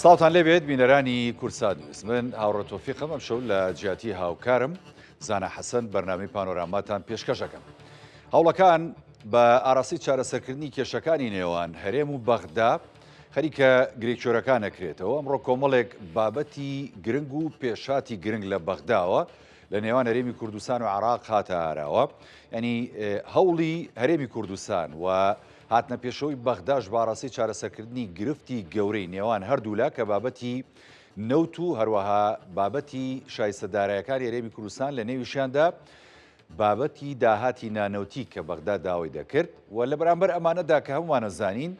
سڵاوتان لێبێت بینەرانی کورسات ویست من هاوڕە تۆفیقم ئەم شەو لە جیاتی هاوکارم زانە حەسەن بەرنامەی پانۆراماتان پێشکەشەکەم. هەوڵەکان بە ئاراسی چارەسەرکردنی کێشەکانی نێوان هەرێم و بەغدا خەریکە گرێکچۆرەکان ئەکرێتەوە. ئەمڕۆ کۆمەڵێک بابەتی گرنگ و پێشاتی گرنگ لە بەغداوە لە نێوان هەرێمی کوردستان و عێراق هاتە ئاراوە. ینی هەوڵی هەرێمی کوردستان و هاتنە پێشەوەی بەغداش باڕاستی چارەسەرکردنی گرفتی گەورەی نێوان هەردوولا کە بابەتی نەوت و هەروەها بابەتی شایستەدارایەکانی هەرێمی کوردستان لە نێویشیاندا بابەتی داهاتی نانەوتی کە بەغدا داوای دەکرد و لە بەرامبەر ئەمانەدا کە هەمووانە زانین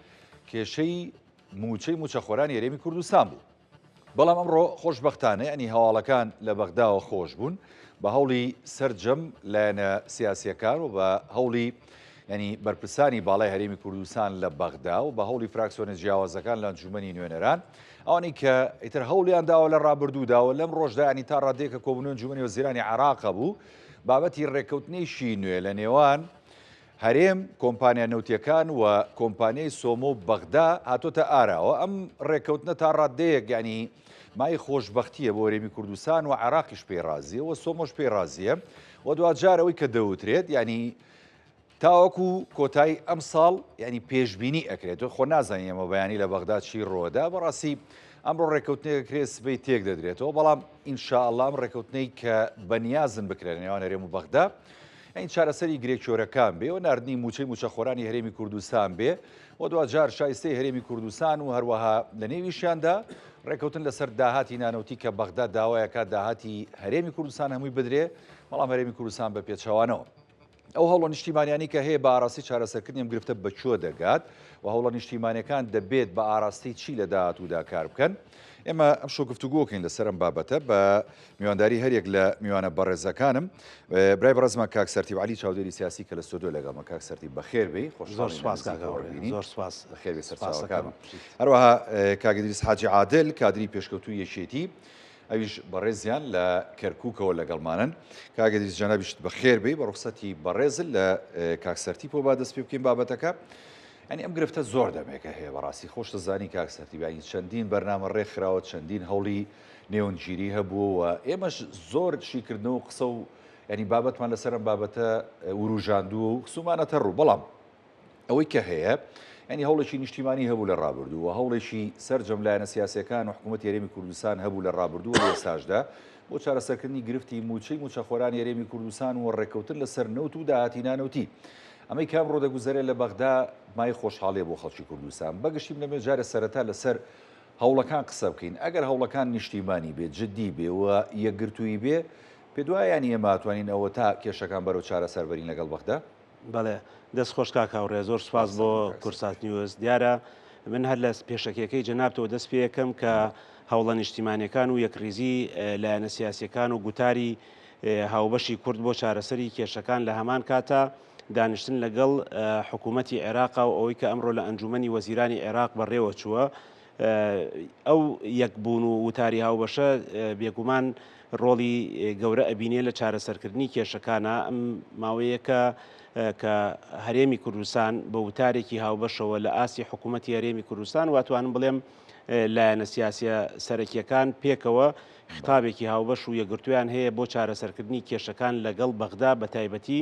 کێشەی موچەی موچەخۆرانی هەرێمی کوردستان بوو. بەڵام ئەمڕۆ خۆشبەختانە ئەنی هەواڵەکان لە بەغداوە خۆش بوون بە هەوڵی سەرجەم لایەنە سیاسیەکان و بە هەوڵی ینی بەرپرسانی باڵای هەرێمی کوردستان لە بەغدا و بە هەوڵی فراکسیۆنە جیاوازەکان لە ئەنجومەنی نوێنەران ئەوانەی کە ئیتر هەوڵیان داوە لە ڕابردووداوە لەم ڕۆژدا ینی تا ڕادەیەکە کۆبوونەوە ئەنجومەنی وەزیرانی عێراق بوو بابەتی ڕێکەوتنێکی نوێ لە نێوان هەرێم کۆمپانیا نەوتیەکان و کۆمپانیای سۆمۆ و بەغدا هاتۆتە ئاراوە. ئەم ڕێکەوتنە تا ڕادەیەک ینی مای خۆشببختیە بۆ هەرێمی کوردستان و عێراقیش پێی رازیە و سۆمۆش پێی رازیە و دوجارەوەی کە دەوترێت ینی تاوەکو کۆتایی ئەم ساڵ ینی پێشببینی ئەکرێت خۆ نازانین ئەمە بەیانی لە بەغدا چی ڕۆدا بەڕاستی ئەمڕۆ ڕێکەوتنەیە کرێت سبەی تێک دەدرێتەوە بەڵام ئینشاءالله ئەم ڕێکەوتنەی کە بەنیازن بکرێت نێوان هەرێم و بەغدا این چارەسەری گرێکچۆرەکان بێ و نردنی موچەی موچەخۆرانی هەرێمی کوردستان بێ و دوجار شایستەی هەرێمی کوردستان و هەروەها لە نێویشیاندا ڕێکەوتن لەسەر داهاتی نانەوتی کە بەغدا داوایەکە داهاتی هەرێمی کوردستان هەمووی بدرێ بەڵام هەرێمی کوردستان بە پێچەوانەوە. ئەو هەوڵە نیشتیمانیانی کە هەیە بە ئاراستی چارەسەرکردنی ئەم گرفتە بەچوە دەگات و هەوڵە نیشتیمانیەکان دەبێت بە ئاراستی چی لە داهاتوودا کار بکەن. ئێمە ئەم شۆ گفتوگۆکەین لەسەر ئەم بابەتە بە میوانداری هەرێک لە میوانە بەڕێزەکانم. برای بەڕێزمان کاک سەرتیب عەلی چاودێری سیاسی کە لە ستۆدیۆ لەگەڵمە. کاک سەرتیب بەخێر بێی. زۆر سوپاس زۆر سوپاس بەخێر بێ سەرچاوەکانم. هەروەها کاک ئیدریس حاجی عادل کادری پێشکەوتووی یەکێتی ئەویش بەڕێزیان لە کەرکووکەوە لەگەڵمانن. کاک ئیدریس جەنابیشت بەخێر بێی بە ڕوخسەتی بەڕێزت لە کاک سەرتیبەوە با دەست پێ بکەین بابەتەکە. ئەنی ئەم گرفتە زۆر دەمێکە هەیە بەڕاستی خۆش دەزانی کاک سەرتیب چەندین بەرنامە ڕێکخراوە چەندین هەوڵی نێوەنگیری هەبووە ئێمەش زۆر شیکردنەوە و قسە و ینی بابەتمان لەسەر ئەم بابەتە وروژاندووە و سومانەتە ڕوو بەڵام ئەوەی کە هەیە ینی هەوڵێکی نیشتیمانی هەبوو لە ڕابردوو و هەوڵێکی سەرجەم لایەنە سیاسیەکان و حکوومەتی هەرێمی کوردستان هەبوو لە ڕابردوو و ئێستاشدا بۆ چارەسەرکردنی گرفتی موچەی موچەخۆرانی هەرێمی کوردستان و ڕێکەوتن لەسەر نەوت و داهاتی نانەوتی. ئەمەی کام ڕۆ دەگوزارێت لە بەغدا مای خۆشحاڵیە بۆ خەڵکی کوردستان. بەگشتیم لەمێ جارە سەرەتا لەسەر هەوڵەکان قسە بکەین. ئەگەر هەوڵەکان نیشتیمانی بێت جددی بێ و یەکگرتووی بێ پێ دوایانی ئێمە ئەتوانین ئەوە تا کێشەکان بەرەو چارەسەر بەرین لەگەڵ بەغدا. بەڵێ دەست خۆش کاکاوڕێ زۆر سوپاس بۆ کورسات نیوز. دیارە من هەر لە پێشەکەکەی جەنابتەوە دەست پێ یەکەم کە هەوڵە نیشتیمانیەکان و یەکریزی لایەنە سیاسیەکان و گوتاری هاوبەشی کورد بۆ چارەسەری کێشەکان لە هەمان کاتە دانیشتن لەگەڵ حکوومەتی عێراقا و ئەوەی کە ئەمڕۆ لە ئەنجومەنی وەزیرانی عێراق بەڕێوە چووە. ئەو یەکبوون و وتاری هاوبەشە بێگومان ڕۆڵی گەورە ئەبینێ لە چارەسەرکردنی کێشەکانە. ئەم ماوەیەکە کە هەرێمی کوردستان بە وتارێکی هاوبەشەوە لە ئاسی حکوومەتی هەرێمی کوردستان واتوانم بڵێم لایەنە سیاسیە سەرەکیەکان پێکەوە ختابێکی هاوبەش و یەکگرتویان هەیە بۆ چارەسەرکردنی کێشەکان لەگەڵ بەغدا بە تایبەتی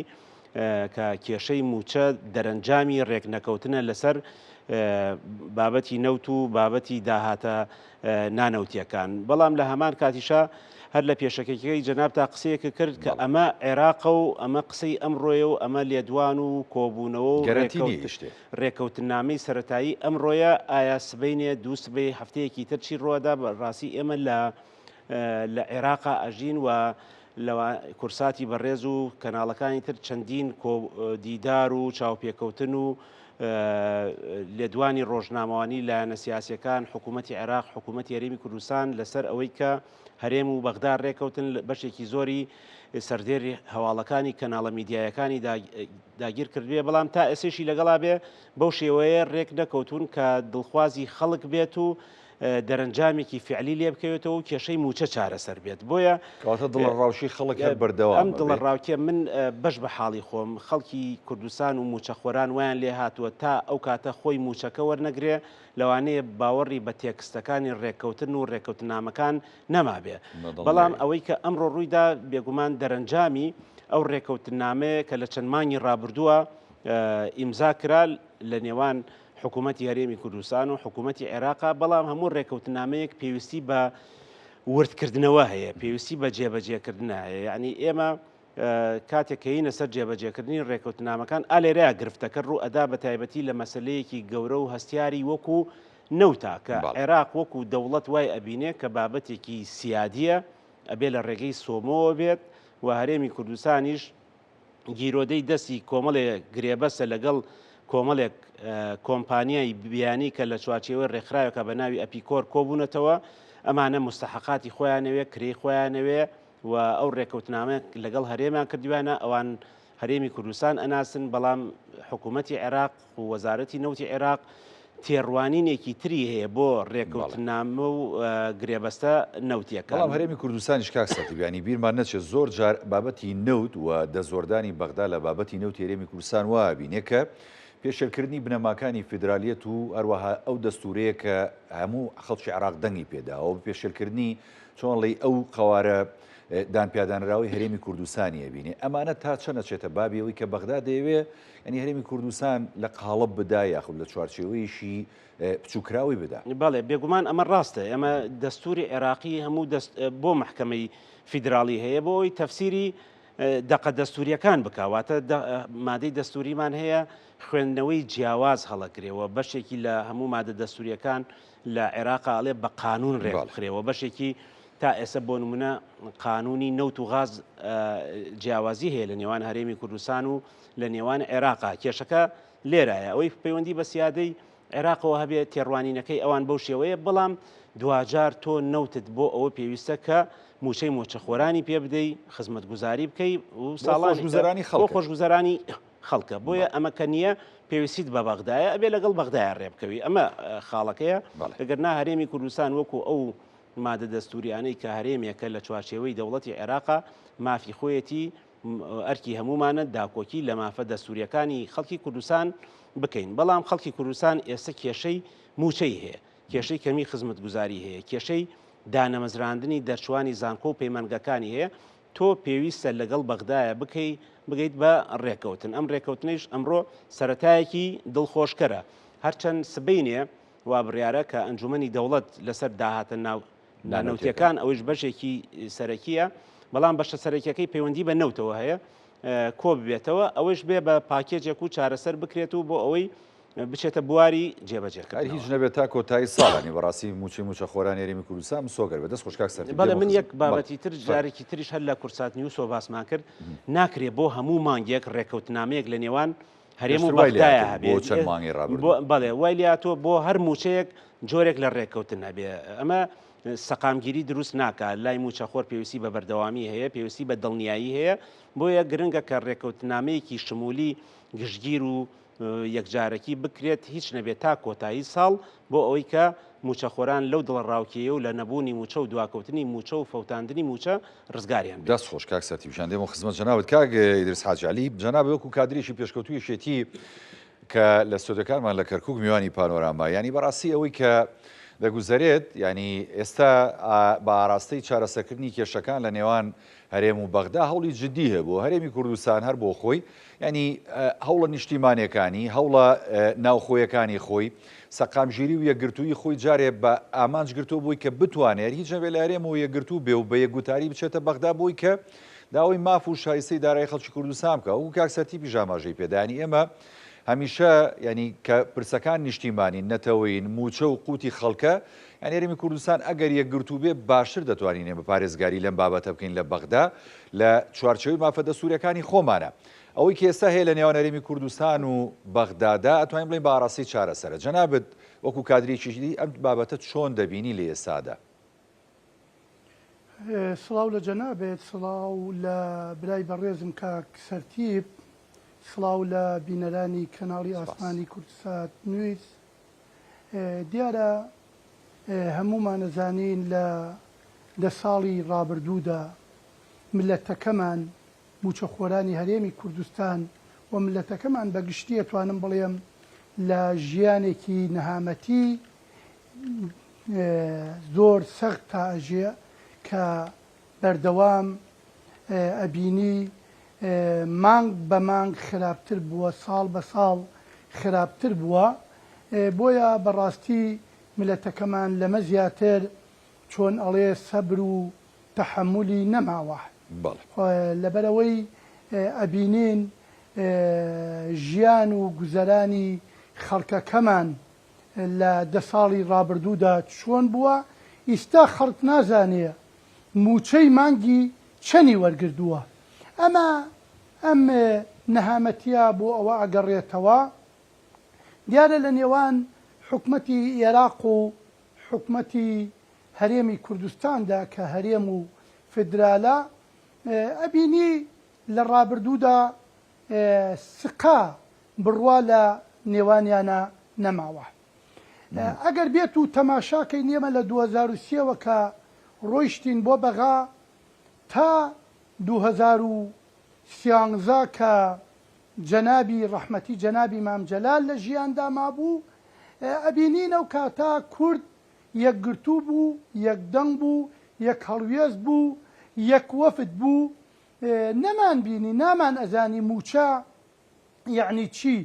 کە کێشەی موچە دەرەنجامی ڕێک نەکەوتنە لەسەر بابەتی نەوت و بابەتی داهاتە نانەوتیەکان. بەڵام لە هەمان کاتیشە هەر لە پێشەکەی جەناب تا قسەیەکە کرد کە ئەمە عێراقە و ئەمە قسەی ئەمڕۆیە و ئەمە لێدوان و کۆبوونەوە ڕێکەوتنامەی سەرەتایی ئەمڕۆیە ئایا سبەینێ دوو سبەی هەفتەیەکی تر چی ڕۆدا بەڕاستی ئێمە لە عێراقا ئەژین و لەوە کورساتی بەڕێز و کەناڵەکانی تر چەندین دیدار و چاوپێکەوتن و لێدوانی ڕۆژنامەوانی لایەنە سیاسیەکان حکوومەتی عێراق حکوومەتی هەرێمی کوردستان لەسەر ئەوەی کە هەرێم و بەغدا ڕێکەوتن بەشێکی زۆری سەردێری هەواڵەکانی کەناڵە میدیایەکانی داگیر کردوێ بەڵام تا ئێسێشی لەگەڵا بێ بەو شێوەیە ڕێک نەکەوتون کە دڵخوازی خەڵک بێت و دەرەنجامێکی فعلی لێ بکەوێتەوە و کێشەی موچە چارەسەر بێت. بۆیە کەواتە دڵڕاوشی خەڵک هەر بەردەوام ئەم دڵڕاوکێ من بەش بە حاڵی خۆم خەڵکی کوردستان و موچەخۆران ویان لێ هاتووە تا ئەو کاتە خۆی موچەکە وەرنەگرێ لەوانەیە باوەڕی بە تێکستەکانی ڕێککەوتن و ڕێککەوتنامەکان نەمابێ. بەڵام ئەوەی کە ئەمڕۆ ڕوویدا بێگومان دەرەنجامی ئەو ڕێککەوتنامەیە کە لە چەند مانگی ڕابردووە ئیمزا کرا لە نێوان حکوومەتی هەرێمی کوردستان و حکوومەتی عێراقا، بەڵام هەموو ڕێککەوتنامەیەک پێویستی بە وردکردنەوە هەیە، پێویستی بە جێبەجێکردنە هەیە. یعنی ئێمە کاتێک کەینە سەر جێبەجێکردنی ڕێککەوتنامەکان ئالێرەیە گرفتەکە ڕوو ئەدا بە تایبەتی لە مەسلەیەکی گەورە و هەستیاری وەکو نەوتا کە عێراق وەکو دەوڵەت وای ئەبینێ کە بابەتێکی سیادیە ئەبێ لە ڕێگەی سۆمەوە بێت و هەرێمی کوردستانیش گیرۆدەی دەستی کۆمەڵێک گرێبەسە لەگەڵ کۆمەڵێک کۆمپانیای بیانی کە لە چوارچێوەی ڕێکخراوەکە بە ناوی ئەپیکۆر کۆبوونەتەوە. ئەمانە مستحقاتی خۆیانەوێ کرێی خۆیانەوێ و ئەو ڕێککەوتنامە لەگەڵ هەرێمان کردوانە ئەوان هەرێمی کوردستان ئەناسن، بەڵام حکوومەتی عێراق و وەزارەتی نەوتی عێراق تێڕوانینێکی تری هەیە بۆ ڕێککەوتنامە و گرێبەستە نەوتیەکە. بەڵام هەرێمی کوردستانیش کاکسەتی بیانی بیرمان نەچێت زۆر جار بابەتی نەوت و دەزۆردانی بەغدا لە بابەتی نەوتی هەرێمی کوردستان وابینێ کە پێشێلکردنی بنەماکانی فیدرالیەت و هەروەها ئەو دەستورەیە کە هەموو خەڵکی عێراق دەنگی پێداوە پێشێلکردنی چۆن ڵێ ئەو قەوارە دانپیادانراوی هەرێمی کوردستانیە بینێ. ئەمانە تا چەنە چێتە بابیەوەی کە بەغدا دەیەوێ ئەنی هەرێمی کوردستان لە قاڵب بدا یاخود لە چوارچێوەیەشی بچووکراوی بدا. بەڵێ بێگومان ئەمە ڕاستە. ئەمە دەستوری عێراقی هەموو بۆ محکەمەی فیدراڵی هەیە بۆ ئەوی تەفسیری دەقە دەستوریەکان بکواتە مادەی دەستوریمان هەیە خوێندنەوەی جیاواز هەڵەگرێەوە بەشێکی لە هەموو مادە دەستوریەکان لە عێراقا ئەڵێ بە قانون ڕێکخرێەوە بەشێکی تا ئێستا بۆ نمونە قانونی نەوت و غاز جیاوازی هەیە لە نێوان هەرێمی کوردستان و لە نێوان عێراقا. کێشەکە لێرایە ئەوەی پەیوەندی بە سیادەی عێراقەوە هەبێت تێڕوانینەکەی ئەوان بەو شێوەیە، بەڵام دوجار تۆ نەوتت بۆ ئەوە پێویستە کە موچەی مۆچەخۆرانی پێ بدەی خزمەتگوزاری بکەی و ساڵانی خۆشگوزەرانی خەڵکە. بۆیە ئەمە کە نییە پێویستیت بە بەغدایە ئەبێ لەگەڵ بەغدایە ڕێبکەوی. ئەمە خاڵەکەیە ئەگەرنا هەرێمی کوردستان وەکو ئەو مادە دەستوریانەی کە هەرێمێکە لە چوارچێوەی دەوڵەتی عێراقا مافی خۆیەتی ئەرکی هەمومانە داکۆکی لە مافە دەستوریەکانی خەڵکی کوردستان بکەین. بەڵام خەڵکی کوردستان ئێستا کێشەی موچەی هەیە، کێشەی کەمی خزمەتگوزاری هەیە، کێشەی دانەمەزراندنی دەرچوانی زانکۆ و پەیمانگەکانی هەیە. تۆ پێویستە لەگەڵ بەغدایە بگەیت بە ڕێکەوتن. ئەم ڕێکەوتنیش ئەمڕۆ سەرەتایەکی دڵخۆشکەرە، هەرچەند سبەینێ وا بڕیارە کە ئەنجومەنی دەوڵەت لەسەر داهاتە ناونەوتیەکان ئەوش بەشێکی سەرەکیە، بەڵام بەشە سەرەکیەکەی پەیوەندی بە نەوتەوە هەیە کۆ ببێتەوە، ئەوەش بێ بە پاکێجێک و چارەسەر بکرێت و بۆ ئەوەی بچێتە بواری جێبەجێکرد. هیچ نەبێت تا کۆتایی ساڵانی بەڕاستی موچەخۆرانی هەرێمی کوردستان سۆگەر بە دەست خۆشکاک سەر. بەڵێ من یەک بابەتی تر جارێکی تریش هەر لە کورسات نیوسۆ باسمان کرد، ناکرێت بۆ هەموو مانگێک ڕێکەوتنامەیەک لە نێوان هەرێم و بەغدایە هەبێت. بەڵێ وای لاتۆ بۆ هەر موچەیەک جۆرێک لە ڕێکەوتن هەبێ. ئەمە سەقامگیری دروست ناکات. لای موچەخۆر پێویستی بە بەردەوامی هەیە، پێویستی بە دڵنیایی هەیە، بۆیە گرنگە کە ڕێکەوتنامەیەکی شمولی گشتگیر و یەکجارەکی بکرێت، هیچ نەبێت تا کۆتایی ساڵ بۆ ئەوەی کە موچەخۆران لەو دڵڕاوکیە و لە نەبوونی موچە و دواکەوتنی موچە و فەوتاندنی موچە ڕزگاریان. دەست خۆش کاک سەرتیبژان دێمە خزمەت جەنابەت کاک ئیدریس حاجی عەلی. جەناب وەکو کادریشی پێشکەوتووی شێتی کە لە ستۆدیۆکانمان لە کەرکووک میوانی پانۆراما، ینی بەڕاستی ئەوەی کە دەگوزارێت ینی ئێستا بە ئاراستەی چارەسەرکردنی کێشەکان لە نێوان هەرێم و بەغدا هەوڵی جدی هەیە بۆ هەرێمی کوردستان هەر بۆ خۆی، ینی هەوڵە نیشتیمانیەکانی هەوڵە ناوخۆیەکانی خۆی سەقامژیری و یەکگرتووی خۆی جارێ بە ئامانجگرتووە بۆی کە بتوانێت هیچ نەبێت لە هەرێم و یەکگرتوو بێ و بە یەکگوتاری بچێتە بەغدا بۆی کە داوای ماف و شایستەی دارایی خەڵکی کوردستان بکە. و کاک سەرتیبی ژاماژەی پێدانی ئێمە هەمیشە ینی کە پرسەکان نیشتیمانی نەتەوەین موچە و قوتی خەڵکە، یعنی هەرێمی کوردستان ئەگەر یەکگرتوو بێ باشتر دەتوانین بە پارێزگاری لەم بابەتە بکەین لە بەغدا لە چوارچێوەی مافە دەستوریەکانی خۆمانە. ئەوەی کە ئێستا هەیە لە نێوان هەرێمی کوردستان و بەغدادا ئەتوانین بڵێن بە ئاڕاستی چارەسەرە. جەنابەت وەکو کادرێکیشی ئەم بابەتە چۆن دەبینی لە ئێستادا؟ سڵاو لە جەنابێت، سڵاو لە برای بەڕێزم کاک سەرتیب، سڵاو لە بینەرانی کەناڵی ئاسمانی کوردسات نوێز. دیارە هەمومان نەزانین لە ساڵی ڕابردوودا ملەتەکەمان موچە خۆرانی هەرێمی کوردستان و ملەتەکەمان بەگشتی ئەتوانم بڵێم لە ژیانێکی نەهامەتی زۆر سەخت تا ئەژێ کە بەردەوام ئەبینی مانگ بە مانگ خراپتر بووە، ساڵ بە ساڵ خراپتر بووە. بۆیە بەڕاستی ملەتەکەمان لەمە زیاتر چۆن ئەڵێ سەبر و تەحەمولی نەماوە. لەبەرەوەی ئەبینین ژیان و گوزەرانی خەڵکەکەمان لە 10 ساڵی ڕابردوودا چۆن بووە، ئیستا خەڵک نازانێ موچەی مانگی چەنی وەرگردووە. ئەم نەهامەتیە بۆ ئەوە ئەگەڕێتەوە دیارە لە نێوان حکومەتی عێراق و حکومەتی هەرێمی کوردستاندا کە هەرێم و فدرالە ئەبینی لە ڕابردوودا سقا بڕوا لە نێوانیانە نەماوە. ئەگەر بێت و تەماشاکەی نێمە لە 2023ەوە کە ڕۆیشتین بۆ بەغا تا 2013 کە جەنابی ڕەحمەتی جەنابی مام جەلال لە ژیاندا مابوو، ئەبینین ئەو کاتا کورد یەکگرتوو بوو، یەکدەنگ بوو، یەک هەڵوێز بوو، یەک وەفد بوو. نەمان بینی، نامان ئەزانی موچە یعنی چی،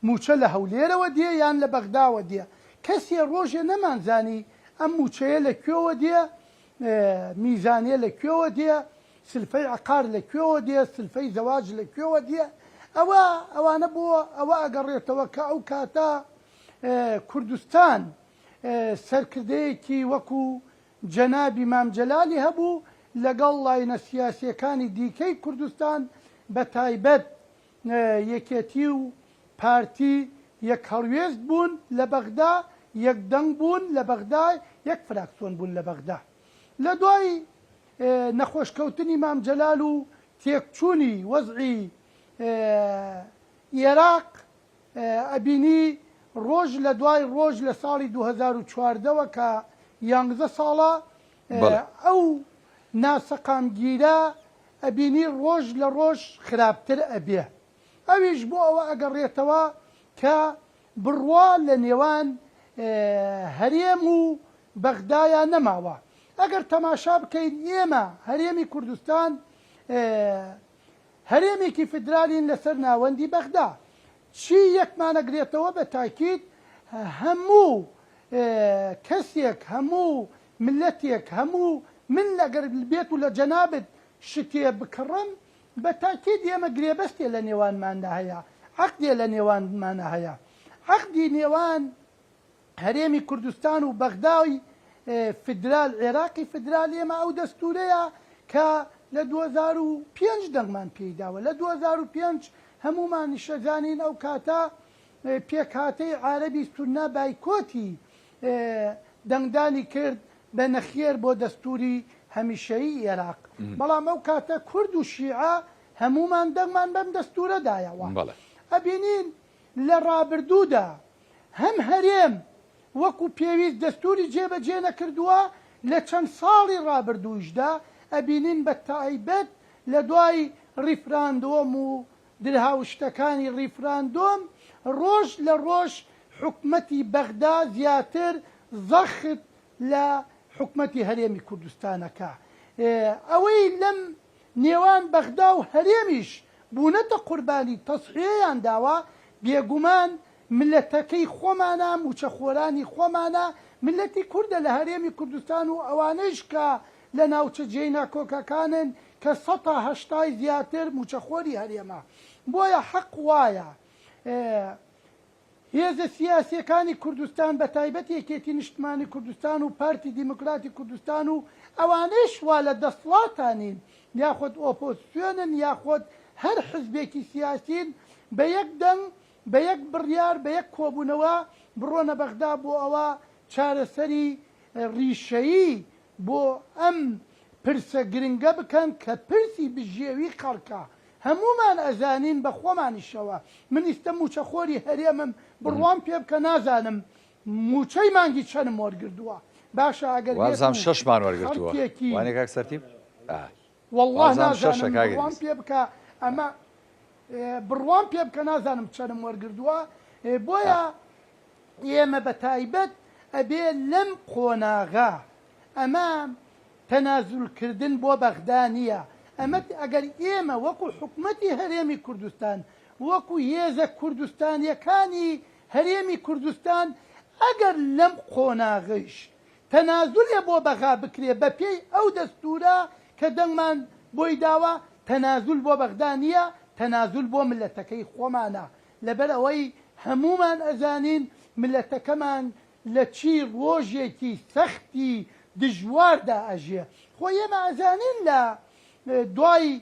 موچە لە هەولێرەوە دێ یان لە بەغداوە دێ. کەسێ ڕۆژێ نەمانزانی ئەم موچەیە لەکوێوە دێ، میزانێ لەکوێوە دێ، سلفەی عقار لەکوێوە دێ، سلفەی زەواج لەکوێوە دێ. ئەوانە بۆ ئەوە ئەگەڕێتەوە کە ئەو کاتە کوردستان سەرکردەیەکی وەکو جەنابی مام جەلالی هەبوو لەگەڵ لاینە سیاسیەکانی دیکەی کوردستان، بە تایبەت یەکێتی و پارتی یەک هەڵوێست بوون لە بەغدا، یەک دەنگ بوون لە بەغدا، یەک فراکسیۆن بوون لە بەغدا. لە دوای نەخۆشکەوتنی مام جەلال و تێکچوونی وەزعی عێراق ئەبینی ڕۆژ لە دوای ڕۆژ لە ساڵی 2014ەوە کە 11 ساڵە ئەو ناسەقامگیرە ئەبینی ڕۆژ لە ڕۆژ خراپتر ئەبێ. ئەویش بۆ ئەوە ئەگەڕێتەوە کە بڕوا لە نێوان هەرێم و بەغدایە نەماوە. ئەگەر تەماشا بکەین ئێمە هەرێمی کوردستان هەرێمێکی فدرالین لەسەر ناوەندی بەغدا. چی یەکمانەگرێتەوە بە تاکید هەموو کەسێک، هەموو ملەتێک، هەموو من لەگەر بێت و لە جەنابت شتێ بکڕم بە تاکید ئێمە گرێبەستێ لە نێوانماندا هەیە، عەقدێ لە نێوانمانە هەیە. عەقدی نێوان هەرێمی کوردستان و بەغدای فدرال عێراقی فدرال ئێمە ئەو دەستورەیە کە لە 2005 دەنگمان پێیداوە. لە 2005 هەمومان شەزانین ئەو کاتە پێکهاتەی عارەبی سوننا بایکۆتی دەنگدانی کرد بە نەخێر بۆ دەستوری هەمیشەیی عێراق. بەڵام ئەو کاتە کورد و شیعە هەمومان دەنگمان بەم دەستورەدایەوە. ئەبینین لە ڕابردوودا هەم هەرێم وەکو پێویست دەستوری جێبەجێ نەکردووە، لە چەند ساڵی ڕابردووشدا ئەبینین بە تایبەت لە دوای ریفراندۆم و درهاوشتەکانی ریفراندۆم ڕۆژ لە ڕۆژ حکومەتی بەغدا زیاتر زەخت لە حکومەتی هەرێمی کوردستانەکە. ئەوەی لەم نێوان بەغدا و هەرێمیش بوونەتە قوربانی تەسحیەیان داوە، بێگومان ملەتەکەی خۆمانە، موچەخۆرانی خۆمانە، ملەتی کوردە لە هەرێمی کوردستان و ئەوانەش کە لە ناوچە جێی ناکۆکەکانن کە 180 زیاتر موچەخۆری هەرێمە. بۆیە حەق وایە هێزە سیاسیەکانی کوردستان بە تایبەت یەکێتی نیشتمانی کوردستان و پارتی دیموکراتی کوردستان و ئەوانەش وا لە دەسڵاتانین یاخود ئۆپۆزیسیۆنن یاخود هەر حزبێکی سیاسین بە یەک دەنگ، بە یەک بڕیار، بە یەک کۆبوونەوە بڕۆنە بەغدا بۆ ئەوە چارەسەری ڕیشەیی بۆ ئەم پرسە گرنگە بکەن کە پرسی بژێوی خەڵکە. هەمومان ئەزانین بە خۆمانیشەوە. من ئیستە موچەخۆری هەرێمم بڕوام پێ بکە نازانم موچەی مانگی چەنم وەرگردووە. باشە ئەگەر وازام 6مان وەرگرتووە وانێک کاک سەرتیب والله وازام شەشە نازانم کاگەری بڕوان پێ بکە ئەمە بڕوان پێ بکە نازانم چەندم وەرگردووە بۆیە ئێمە بە تایبەت ئەبێ لەم قۆناغا ئەمە تەنازولکردن بۆ بەغدا نییە ئەمە ئەگەر ئێمە وەکو حکومەتی هەرێمی کوردستان وەکو هێزە کوردستانیەکانی هەرێمی کوردستان ئەگەر لەم قۆناغش تەنازولێ بۆ بەغا بکرێ بە پێی ئەو دەستورە کە دەنگمان بۆی داوە تەنازول بۆ بەغدا نییە تەنازول بۆ ملەتەکەی خۆمانە لەبەر ئەوەی هەمومان ئەزانین ملەتەکەمان لە چی ڕۆژێکی سەختی دژواردا ئەژێ خۆ ئێمە ئەزانین لە دوای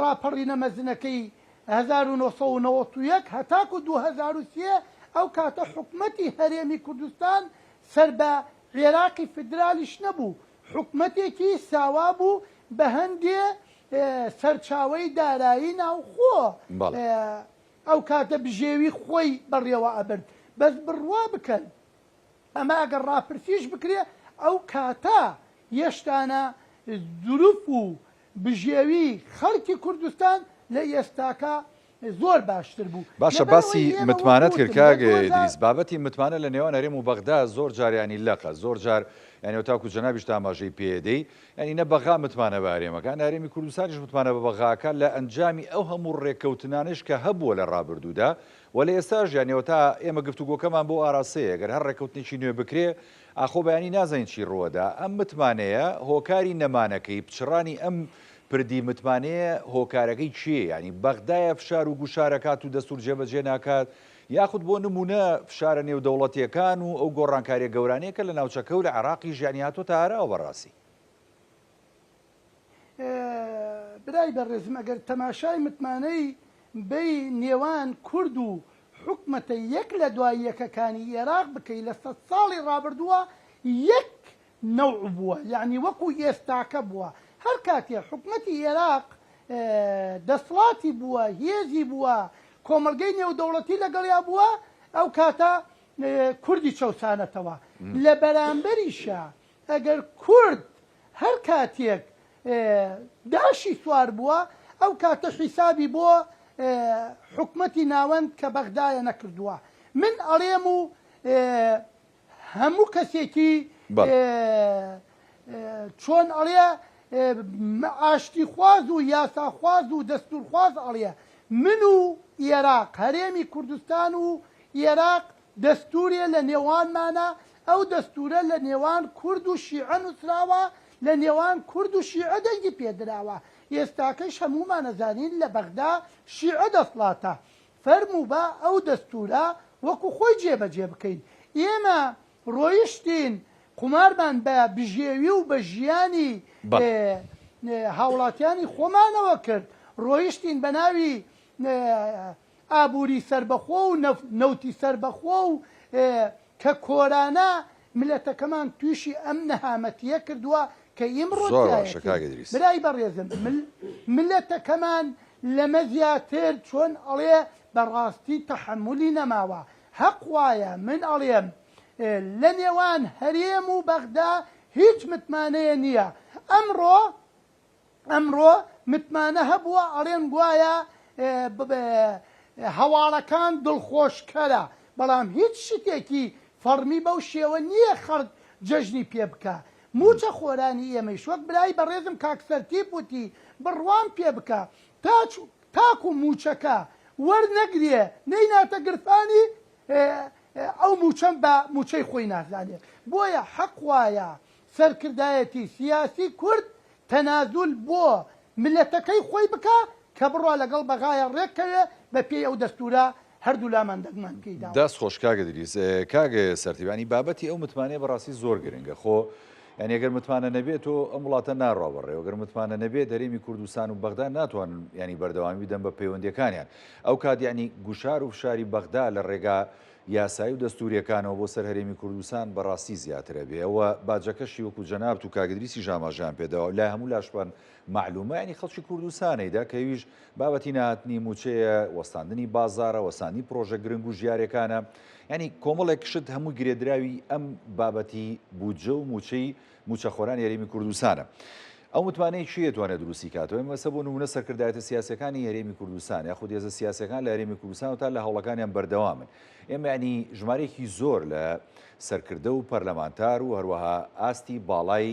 ڕاپەڕینە مەزنەکەی 1991 هەتاکو 2003 ئەو کاتە حکومەتی هەرێمی کوردستان سەر بە عێراقی فدرالیش نەبوو حکومەتێکی ساوا بوو بە هەندێ سەرچاوەی دارایی ناوخۆ ئەو کاتە بژێوی خۆی بەڕێوە ئەبرد بەس بڕوا بکەن ئەمە ئەگەر ڕاپرسیش بکرێ ئەو کاتە هێشتانە دروف و بژێوی خەڵکی کوردستان لە ئێستاکە زۆر باشتر بوو باشە باسی متمانەت کرد کاک ئیدریس بابەتی متمانە لە نێوان هەرێم و بەغدا زۆر جاریانی لەقە زۆر جار یعنی تاکو جەنابیش ئاماژەی پێدەی ینی نە بەغا متمانە بە هەرێمەکان هەرێمی کوردستانیش متمانە بە بەغاکە لە ئەنجامی ئەو هەموو ڕێککەوتنانش کە هەبووە لە ڕابردوودا و لە ئێستاژ یانیەوە تا ئێمە گفتوگۆکەمان بۆ ئاراسەیە گەر هەر ڕێککەوتنێکی نوێ بکرێ ئاخۆ بەیانی نازانین چی ڕووەدا ئەم متمانەیە هۆکاری نەمانەکەی پچڕانی ئەم پردی متمانەیە هۆکارەکەی چیە ینی بەغدایە فشار و گوشارەکات و دەستور جێبەجێ ناکات یاخود بۆ نمونە فشارە نێودەوڵەتیەکان و ئەو گۆڕانکاریە گەورانەیەکە لە ناوچەکە و لە عێراقی ژیانی هاتۆتە ئاراوە بەڕاستی برای بەڕێزم ئەگەر تەماشای متمانەی بەی نێوان کورد و حکومەتە یەک لە دوای یەکەکانی عێراق بکەی لە 100 ساڵی ڕابردووە یەک نەوع بووە یعنی وەکو ئێستاکە بووە هەر کاتێ حکومەتی عێراق دەسڵاتی بووە هێزی بووە کۆمەلگەی نێودەوڵەتی لەگەڵیا بووە ئەو کاتە کوردی چەوسانەتەوە لە بەرامبەریشە ئەگەر کورد هەر کاتێک داشی سوار بووە ئەو کاتە حیسابی بۆ حکومەتی ناوەند کە بەغدایە نەکردووە من ئەڵێم و هەموو کەسێکی چۆن ئەڵێ ئاشتی خواز و یاساخواز و دەستورخواز ئەڵێ من و عێراق هەرێمی کوردستان و عێراق دەستورێ لە نێوانمانە ئەو دەستورە لە نێوان کورد و شیعە نووسراوە لە نێوان کورد و شیعە دەنگی پێدراوە ئێستاکەش هەمومان ئەزانین لە بەغدا شیعە دەسڵاتە فەرموو بە ئەو دەستورە وەکو خۆی جێبەجێ بکەین ئێمە ڕۆیشتین قمارمان بە بژێوی و بە ژیانی هاوڵاتیانی خۆمانەوە کرد ڕۆیشتین بە ناوی ئابووری سربەخۆ و نەوتی سربەخۆ و کە کۆرانە ملەتەکەمان تووشی ئەم نەهامەتیە کردووە کە ئیمڕۆ برای بەڕێزم ملەتەکەمان لەمە زیاتر چۆن ئەڵێ بەڕاستی تەحملی نەماوە حەق وایە من ئەڵێم لە نێوان هەرێم و بەغدا هیچ متمانەیە نییە ئەمڕۆ متمانە هەبووە ئەڵێن گوایە هەواڵەکان دڵخۆشکەرە بەڵام هیچ شتێکی فەرمی بەو شێوە نییە خەڵک جەژنی پێ بکە موچە خۆرانی ئێمەش وەک برای بەڕێزم کاکسەرتی وتی بڕوان پێ بکە تاکو موچەکە وەرنەگرێ نەیناتە گرفانی ئەو موچەم بە موچەی خۆی نازانێت بۆیە حەق وایە سەرکردایەتی سیاسی کورد تەنازول بۆ ملەتەکەی خۆی بکە کە بڕوا لەگەڵ بەغایە ڕێکەوێ بە پێی ئەو دەستورە هەردوو لامان دەگمان پێیدا دەست خۆش کاگە دریس کاگە سەرتیبانی بابەتی ئەو متمانەیە بەڕاستی زۆر گرنگە خۆ یعنی ئەگەر متمانە نەبێت و ئەم وڵاتە ناڕاوەڕێ ئەگەر متمانە نەبێت دەرێمی کوردستان و بەغدا ناتوانن ینی بەردەوامی بدەن بە پەیوەندیەکانیان ئەو کات یعنی گوشار و فشاری بەغدا لە ڕێگا یاسایی و دەستوریەکانەوە بۆ سەر هەرێمی کوردستان بەڕاستی زیاترە بێ ئەوە باجەکەشی وەکو جەنابەت و کاگدریسی ژاماژیان پێداوە لای هەموو لاشمان معلومە ینی خەڵکی کوردستانەیدا کە ویش بابەتی نهاتنی موچەیە وەستاندنی بازارە وەستانی پرۆژە گرنگ و ژیارەکانە ینی کۆمەڵێک شت هەموو گرێدراوی ئەم بابەتی بودجە و موچەی موچەخۆران هەرێمی کوردستانە. ئەو متمانەی چی دەتوانێت دروستی کاتەوە مەسە بۆ نمونە سەرکردایەتە سیاسەکانی هەرێمی کوردستان یاخود هێزە سیاسەکان لە هەرێمی کوردستان و تا لە هەوڵەکانیان بەردەوامن. ئێمە ینی ژمارەیەکی زۆر لە سەرکردە و پەرلەمانتار و هەروەها ئاستی باڵای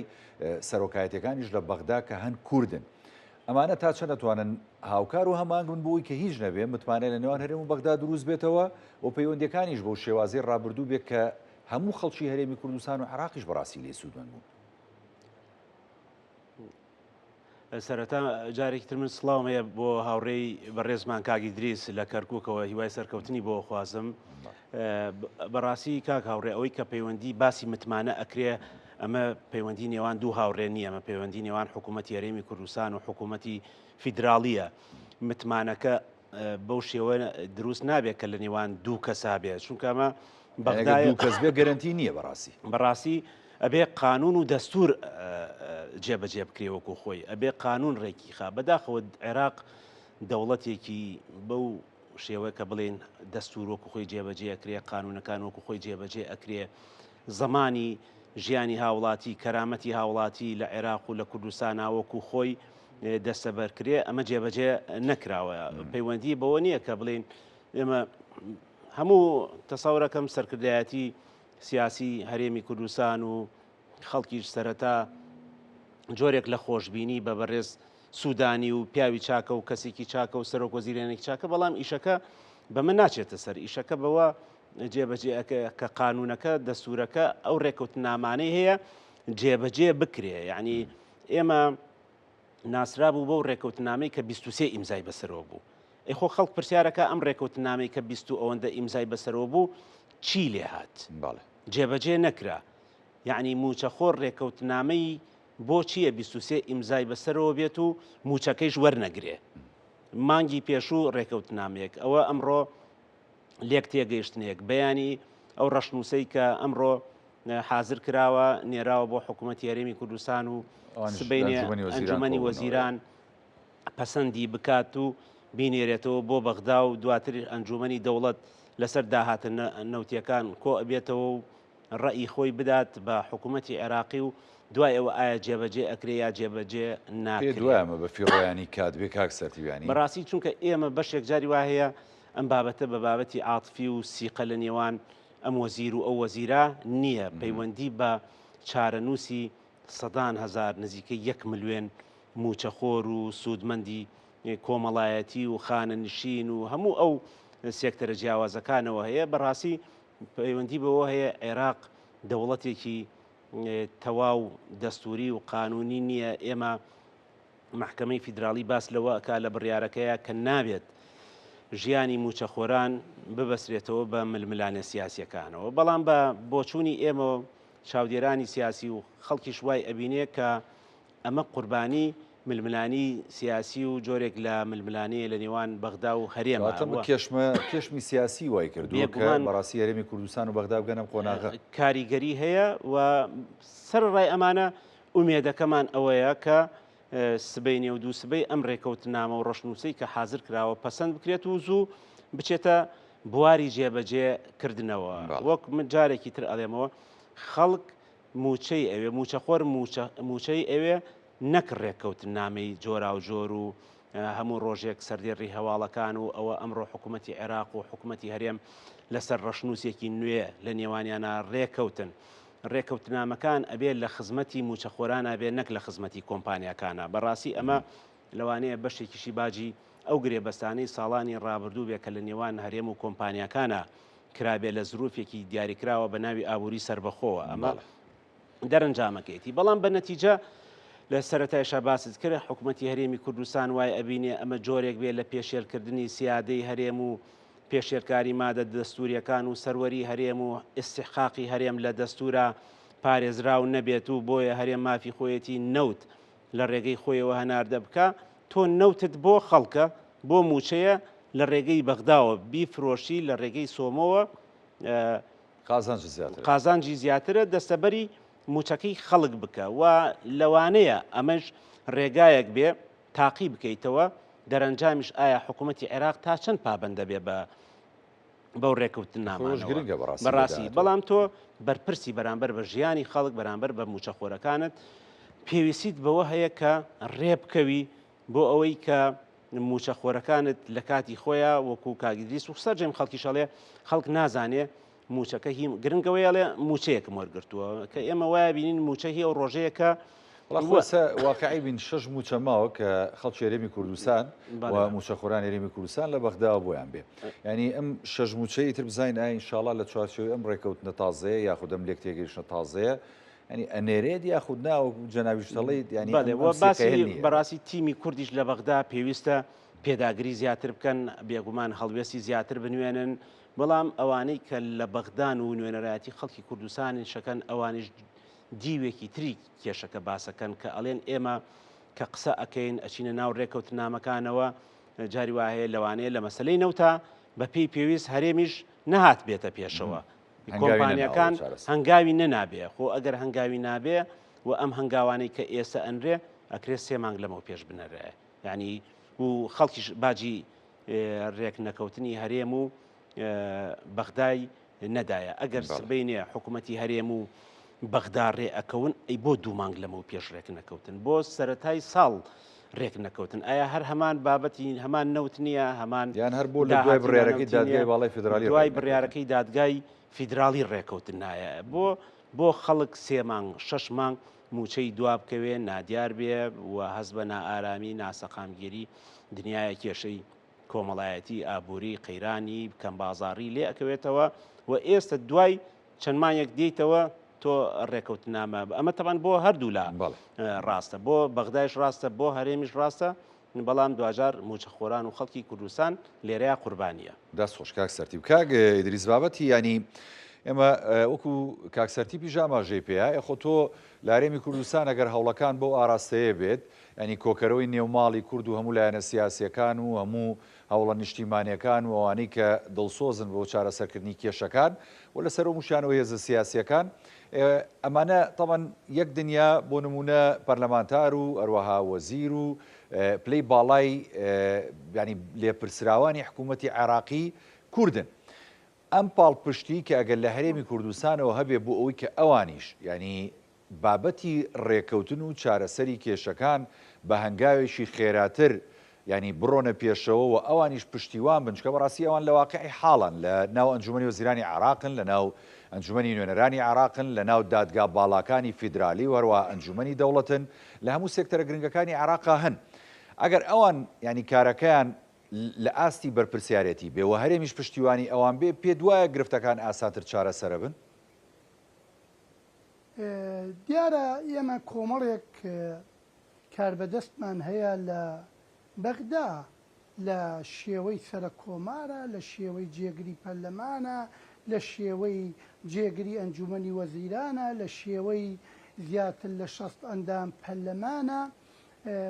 سەرۆکایەتەکانیش لە بەغدا کە هەن کوردن. ئەمانە تا چەند دەتوانن هاوکار و هەمانگ بن بۆی کە هیچ نەبێ متمانە لە نێوان هەرێم و بەغدا دروست بێتەوە و پەیوەندیەکانیش بەو شێوازەی ڕابردوو بێت کە هەموو خەڵکی هەرێمی کوردستان و عێراقیش بەڕاستی لێ سوودمەند بوون. سەرەتا جارێکی تر من سڵاوم هەیە بۆ هاوڕێی بەڕێزمان کاگی دریس لە کەرکووکەوە هیوای سەرکەوتنی بۆ خوازم. بەڕاستی کاک هاوڕێ ئەوەی کە پەیوەندی باسی متمانە ئەکرێ ئەمە پەیوەندی نێوان دوو هاوڕێ نیە، ئەمە پەیوەندی نێوان حکوومەتی هەرێمی کوردستان و حکوومەتی فیدراالیە. متمانەکە بەو شێوە دروست نابێت کە لە نێوان دوو کەسا بێت چونکە ئەمە بەغدای دوو کەس بێ گەرنتی نییە بەڕاستی ئەبێ قانون و دەستور جێبەجێ بکرێ وەکو خۆی ئەبێ قانون ڕێکی خا بەداخەوە عێراق دەوڵەتێکی بەو شێوە کە بڵێن دەستور وەکو خۆی جێبەجێ ئەکرێ قانونەکان وەکو خۆی جێبەجێ ئەکرێ زەمانی ژیانی هاوڵاتی کەرامەتی هاوڵاتی لە عێراق و لە کوردستان وەکو خۆی دەستەبەرکرێ ئەمە جێبەجێ نەکراوە. پەیوەندی بەوە نییە کە بڵێن ئێمە هەموو تەساورەکەم سەرکردایەتی سیاسی هەرێمی کوردستان و خەڵکیش سەرەتا جۆرێک لە خۆشببینی بە بەڕێز سوودانی و پیاوی چاکە و کەسێکی چاکە و سەرۆک وەزیرێنێکی چاکە بەڵام ئیشەکە بە من ناچێتە سەر ئیشەکە بەوە جێبەجێ کە قانونەکە دەستورەکە ئەو ڕێکەوتنامانەی هەیە جێبەجێ بکرێ. یعنی ئێمە ناسرا بوو بەو ڕێکەوتنامەی کە 23 ئیمزای بەسەرەوە بوو. ئەیخۆ خەڵک پرسیارەکە ئەم ڕێکەوتنامەی کە 20 ئەوەندە ئیمزای بەسەرەوە بوو چی لێ هات؟ جێبەجێ نەکرا. یعنی موچەخۆر ڕێکەوتنامەی بۆ چییە 23 ئیمزای بەسەرەوە بێت و موچەکەیش وەرنەگرێ مانگی پێشوو ڕێکەوتنامەیەک ئەوە ئەمڕۆ لێک تێگەیشتنێک بەیانی ئەو ڕەشنووسەی کە ئەمڕۆ حازر کراوە نێراوە بۆ حکوومەتی هەرێمی کوردستان و سبەینێ ئەنجومەنی وەزیران پەسەندی بکات و بینێرێتەوە بۆ بەغدا و دواتر ئەنجومەنی دەوڵەت لەسەر داهاتن نەوتیەکان کۆ ئەبێتەوە و ڕەئی خۆی بدات بە حکوومەتی عێراقی و دوای ئەوە ئایا جێبەجێ ئەکرێ یا جێبەجێ ناکرێت. دوایمە بە فیڕۆیانی کات بێ کاکسەتیوانی بەڕاستی چونکە ئێمە بەشێک جاری وا هەیە ئەم بابەتە بە بابەتی عاتفی و سیقە لە نێوان ئەم وەزیر و ئەو وەزیرە نییە. پەیوەندی بە چارەنووسی سەدان هەزار نزیکەی 1 ملیۆن موچەخۆر و سوودمەندی کۆمەڵایەتی و خانەنشین و هەموو ئەو سێکتەرە جیاوازەکانەوە هەیە. بەڕاستی پەیوەندی بەوە هەیە عێراق دەوڵەتێکی تەواو دەستوری و قانونی نییە. ئێمە محکەمەی فیدراالی باس لەوە ئەکا لە بڕیارەکەیە کە نابێت ژیانی موچەخۆران ببەسرێتەوە بە ململانە سیاسیەکانەوە. بەڵام بە بۆچوونی ئێمە چاودێرانی سیاسی و خەڵکی شوای ئەبینێ کە ئەمە قوربانی ململانی سیاسی و جۆرێک لە ململانەیە لە نێوان بەغدا و هەرێمە کێشمی سیاسی وای کردووە کە بەڕاستی هەرێمی کوردستان و بەغدا بگەنم قۆناغا کاریگەری هەیە و سەرڕای ئەمانە ئومێدەکەمان ئەوەیە کە سبەینێ و دوو سبەی ئەم ڕێکەوتنامە و ڕەشنووسەی کە حازر کراوە پەسەند بکرێت و زوو بچێتە بواری جێبەجێکردنەوە. وەک من جارێکی تر ئەڵێمەوە خەڵک موچەی ئەوێ موچەخۆر موچەی ئەوێ نەک ڕێکەوتنامەی جۆرا و جۆر و هەموو ڕۆژێک سەردێڕی هەواڵەکان و ئەوە ئەمڕۆ حکوومەتی عێراق و حکوومەتی هەرێم لەسەر ڕەشنووسێکی نوێ لە نێوانیانە ڕێکەوتن. ڕێکەوتنامەکان ئەبێت لە خزمەتی موچەخۆران ئەبێت نەک لە خزمەتی کۆمپانیەکانە. بەڕاستی ئەمە لەوانەیە بەشێکیشی باجی ئەو گرێبەستانەی ساڵانی ڕابردوو بێت کە لە نێوان هەرێم و کۆمپانیەکانە کرابێت لە زروفێکی دیاریکراوە بە ناوی ئابووری سربەخۆوە ئەمە دەرەنجامەکەیەتی. بەڵام بە نەتیجە لە سەرەتایشە باست کرد حکوومەتی هەرێمی کوردستان وای ئەبینێ ئەمە جۆرێک بێت لە پێشێرکردنی سیادەی هەرێم و پێشێرکاری مادە دەستوریەکان و سەروەری هەرێم و ئیستیحقاقی هەرێم لە دەستورە پارێزراو نەبێت و بۆیە هەرێم مافی خۆیەتی نەوت لە ڕێگەی خۆیەوە هەناردە بکە تۆ نەوتت بۆ خەڵکە بۆ موچەیە لە ڕێگەی بەغداوە بیفرۆشی لە ڕێگەی سۆمەوە قازانجی زیاترە دەستەبەری موچەکەی خەڵک بکە و لەوانەیە ئەمەش ڕێگایەک بێ تاقی بکەیتەوە دەرەنجامیش ئایا حکوومەتی عێراق تا چەند پابندە بێ بەو ڕێکەوتن نامانەوە بەڕاستی بەڵام تۆ بەرپرسی بەرامبەر بە ژیانی خەڵک بەرامبەر بە موچەخۆرەکانت پێویستیت بەوە هەیە کە ڕێبکەوی بۆ ئەوەی کە موچەخۆرەکانت لە کاتی خۆیان وەکو کاگیدریس و سەرجەم خەڵکی شەڵێ خەڵک نازانێ موچەکە هی گرنگەوەیڵێ موچەیەکم وەرگرتووە کە ئێمە وایە بینین موچە هی ئەو ڕۆژەیەکە واقعی بین 6 موچە ماوە کە خەڵکی هەرێمی کوردستان و موچەخۆران هەرێمی کوردستان لە بەغداوە بۆیان بێ ینی ئەم 6 موچەی تر بزانین ئای ئینشاڵڵا لە چوارچێوەی ئەم ڕێکەوتنە تازەیە یاخود ئەم لێک تێگەیشتنە تازەیە ینی ئەنێرێت یاخود ناوە جەناویشتەڵیت ینی باسی بەڕاستی تیمی کوردیش لە بەغدا پێویستە پێداگری زیاتر بکەن بێگومان هەڵوێستی زیاتر بنوێنن بەڵام ئەوانەی کە لە بەغدان و نوێنەرایەتی خەڵکی کوردستانی شەکەن ئەوانش دیوێکی تری کێشەکە باسەکەن کە ئەڵێن ئێمە کە قسە ئەەکەین ئەچینە ناو ڕێکەوت نامەکانەوە جاری وایە لەوانەیە لە مەسلەی نەوتا بە پێی پێویست هەرێمیش نەهات بێتە پێشەوە کۆمپانیەکان هەنگاوی نەنابێ خۆ ئەگەر هەنگاوی نابێ و ئەم هەنگاوانەی کە ئێستا ئەنرێ ئەکرێت 3 مانگ لەمەوە پێش بنەرێ یعنی و خەڵکیش باجی ڕێک نەکەوتنی هەرێم و بەغدای نەدایە ئەگەر سبینێ حکوومەتی هەرێم و بەغدا ڕێ ئەکەون ئەی بۆ 2 مانگ لەمەوە پێش ڕێک نەکەوتن بۆ سەرەتای ساڵ ڕێک نەکەوتن ئایا هەر هەمان بابەتی هەمان نەوت نییە هەمان یان هەر بۆ لە دوای بڕیارەکەی دادگای باڵای فیدرالی دوای بڕیارەکەی دادگای فیدرالی ڕێکەوتن نایە بۆ خەڵک 3 مانگ 6 مانگ موچەی دوا بکەوێ نادیار بێ و هەز بە نائارامی ناسەقامگیری دنیای کێشەی کۆمەڵایەتی ئابووری قەیرانی کەمبازاڕی لێ ئەکەوێتەوە و ئێستا دوای چەند مانگێک دیتەوە تۆ ڕێکەوتنامە ئەمە تەبان بۆ هەردوو لە ڕاستە بۆ بەغدایش ڕاستە بۆ هەرێمیش ڕاستە بەڵام دوجار موچەخۆران و خەڵکی کوردستان لێرەیە قوربانیە دەست خۆش کاک سەرتیب کاک ئیدریس بابەتی ینی ئێمە وەکو کاکسەرتی پیژامە ژێپەیە خۆ تۆ لە هەرێمی کوردستان ئەگەر هەوڵەکان بۆ ئاراستەیە بێت ینی کۆکەرەوەی نێوماڵی کورد و هەموو لایەنە سیاسیەکان و هەموو هەوڵە نیشتیمانیەکان و ئەوانەی کە دڵسۆزن بۆ چارەسەرکردنی کێشەکان و لەسەر موشانەوە هێزە سیاسیەکان ئەمانە تەڵەن یەک دنیا بۆ نمونە پەرلەمانتار و ئەروەها وەزیر و پلەی باڵای ینی لێپرسراوانی حکوومەتی عێراقی کوردن ئەم پاڵپشتی کە ئەگەر لە هەرێمی کوردستانەوە هەبێ بۆ ئەوەی کە ئەوانیش ینی بابەتی ڕێکەوتن و چارەسەری کێشەکان بە هەنگاوێکی خێراتر ینی بڕۆنە پێشەوە و ئەوانیش پشتیوان بنچکە بەڕاستی ئەوان لە واقعی حاڵن لە ناو ئەنجومەنی وەزیرانی عێراقن لە ناو ئەنجومەنی نوێنەرانی عێراقن لە ناو دادگا باڵاکانی فیدرالی و هەروە ئەنجومەنی دەوڵەتن لە هەموو سێکتەرە گرنگەکانی عێراقا هەن ئەگەر ئەوان ینی کارەکەیان لە ئاستی بەرپرسیارەتی بێ و هەرێمیش پشتیوانی ئەوان بێ پێ دوایە گرفتەکان ئاساتر چارەسەرە بن دیارە ئێمە کۆمەڵێک کاربەدەستمان هەیە لە بەغدا لە شێوەی سەرە کۆمارە لە شێوەی جێگری پەرلەمانە لە شێوەی جێگری ئەنجومەنی وەزیرانە لە شێوەی زیاتر لە 60 ئەندام پەرلەمانە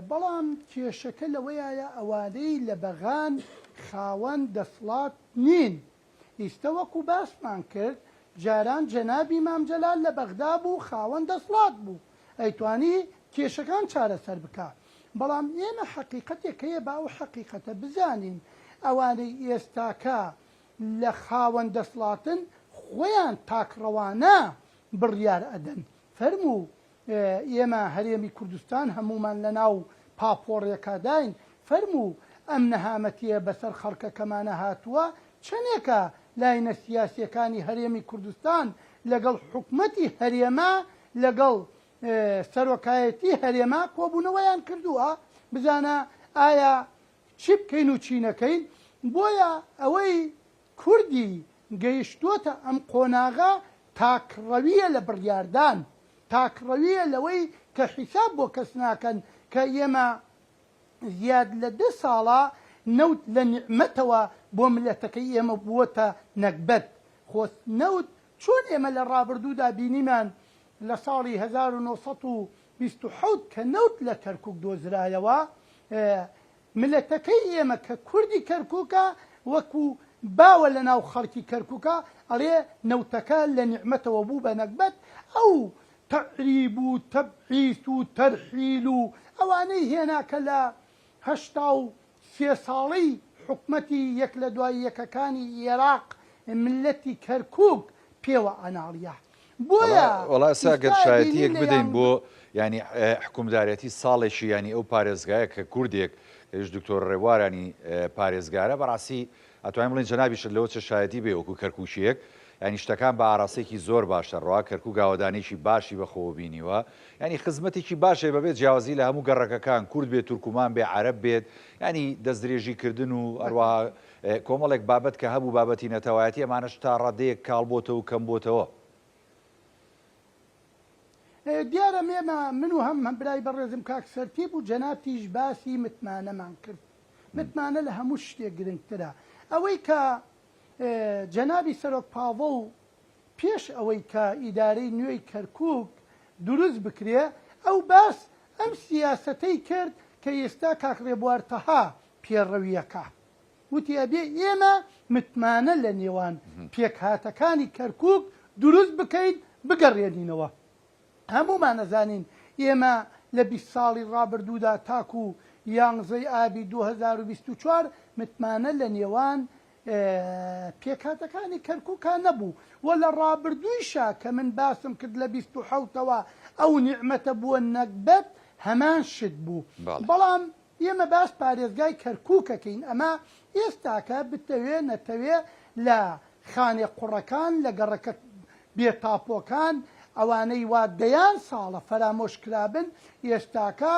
بەڵام کێشەکە لەوەیە ئەوانەی لە بەغان خاوەن دەسڵات نین ئیستە وەکو باسمان کرد جاران جەنابی مامجەلال لە بەغدا بوو خاوەن دەسڵات بوو ئەیتوانی کێشەکان چارەسەر بکە بەڵام ئێمە حەقیقەتێکەیە با و حەقیقەتە بزانین ئەوانەی ئێستاکە لە خاوەن دەسڵاتن خۆیان تاکڕەوانە بڕیار ئەدەن فەرموو ئێمە هەرێمی کوردستان هەمومان لە ناو پاپۆڕێکاداین فەرموو ئەم نەهامەتیە بەسەر خەڵکەکەمانە هاتووە چەندێکە لاینە سیاسیەکانی هەرێمی کوردستان لەگەڵ حکومەتی هەرێما لەگەڵ سەرۆکایەتی هەرێما کۆبوونەوەیان کردووە بزانە ئایا چی بکەین و چی نەکەین بۆیە ئەوەی کوردی گەیشتووەتە ئەم قۆناغا تاکڕەویە لە بڕیاردان تاکڕەویە لەوەی کە حیساب بۆ کەس ناکەن کە ئێمە زیاد لە 2 ساڵە نەوت لە نیعمەتەوە بۆ ملەتەکەی ئێمە بووەتە نەکبەت خۆ نەوت چۆن ئێمە لە ڕابردوودا بینیمان لە ساڵی 1920 کە نەوت لە کەرکووک دۆزرایەوە ملەتەکەی ئێمە کە کوردی کەرکووکە وەکو باوە لە ناو خەڵکی کەرکووکە ئەڵێ نەوتەکە لە نیعمەتەوە بوو بە نەکبەت ئەو تەعریب و تەبعیث و تەرحیل و ئەوانەی هێنا کە لە 83 ساڵەی حکومەتی یەک لە دوای یەکەکانی عێراق ملەتی کەرکووک پێوە ئەناڵیە بۆیە وڵا ساگەر شایەتیەک بدەین بۆ ینی حکومدارەتی ساڵێکی ینی ئەو پارێزگایە کە کوردێک هێش دکتۆر ڕێوارانی پارێزگارە بەڕاستی ئەتوانین بڵین جەنابیشت لەوە چه شایەتی بێ وەکو کەرکووشیەک ینی شتەکان بە ئاراسێکی زۆر باشە ڕوا کەرکوو گاوەدانێکی باشی بەخۆوە بینیوە ینی خزمەتێکی باشێ بەبێت جیاوازی لە هەموو گەڕەکەکان کورد بێت تورکمان بێ عەرەب بێت ینی دەستدرێژیکردن و ئەروە کۆمەڵێک بابەت کە هەبوو بابەتی نەتەوایەتی ئەمانەش تا ڕادەیەک کاڵ بۆتەوە و کەم بۆتەوە دیارە مێمە من و هەم برای بەڕێزم کاک سەرتیب و جەنابتیش باسی متمانەمان کرد متمانە لە هەموو شتێک گرنگترە ئەوەی کە جەنابی سەرۆک پاڤە و پێش ئەوەی کە ئیدارەی نوێی کەرکووک دروست بکرێ ئەو باس ئەم سیاسەتەی کرد کە ئێستا کاک ڕێبوارتەها پێڕەویەکە وتی ئەبێ ئێمە متمانە لە نێوان پێکهاتەکانی کەرکووک دروست بکەین بگەڕێنینەوە هەمومان نەزانین ئێمە لە 20 ساڵی ڕابردوودا تاکو و یانزەی ئابی 2024 متمانە لە نێوان پێکهاتەکانی کەرکووکان نەبوو وە لە ڕابردوویشا کە من باسم کرد لە 27ەوە ئەو نیعمەتە بووە نەکبەت هەمان شت بوو بەڵام ئێمە باس پارێزگای کەرکووکەکەین ئەمە ئێستاکە بتەوێ نەتەوێ لە خانێ قوڕەکان لە گەڕەکە بێتاپۆکان ئەوانەی وا دەیان ساڵە فەرامۆشکرابن ئێستاکە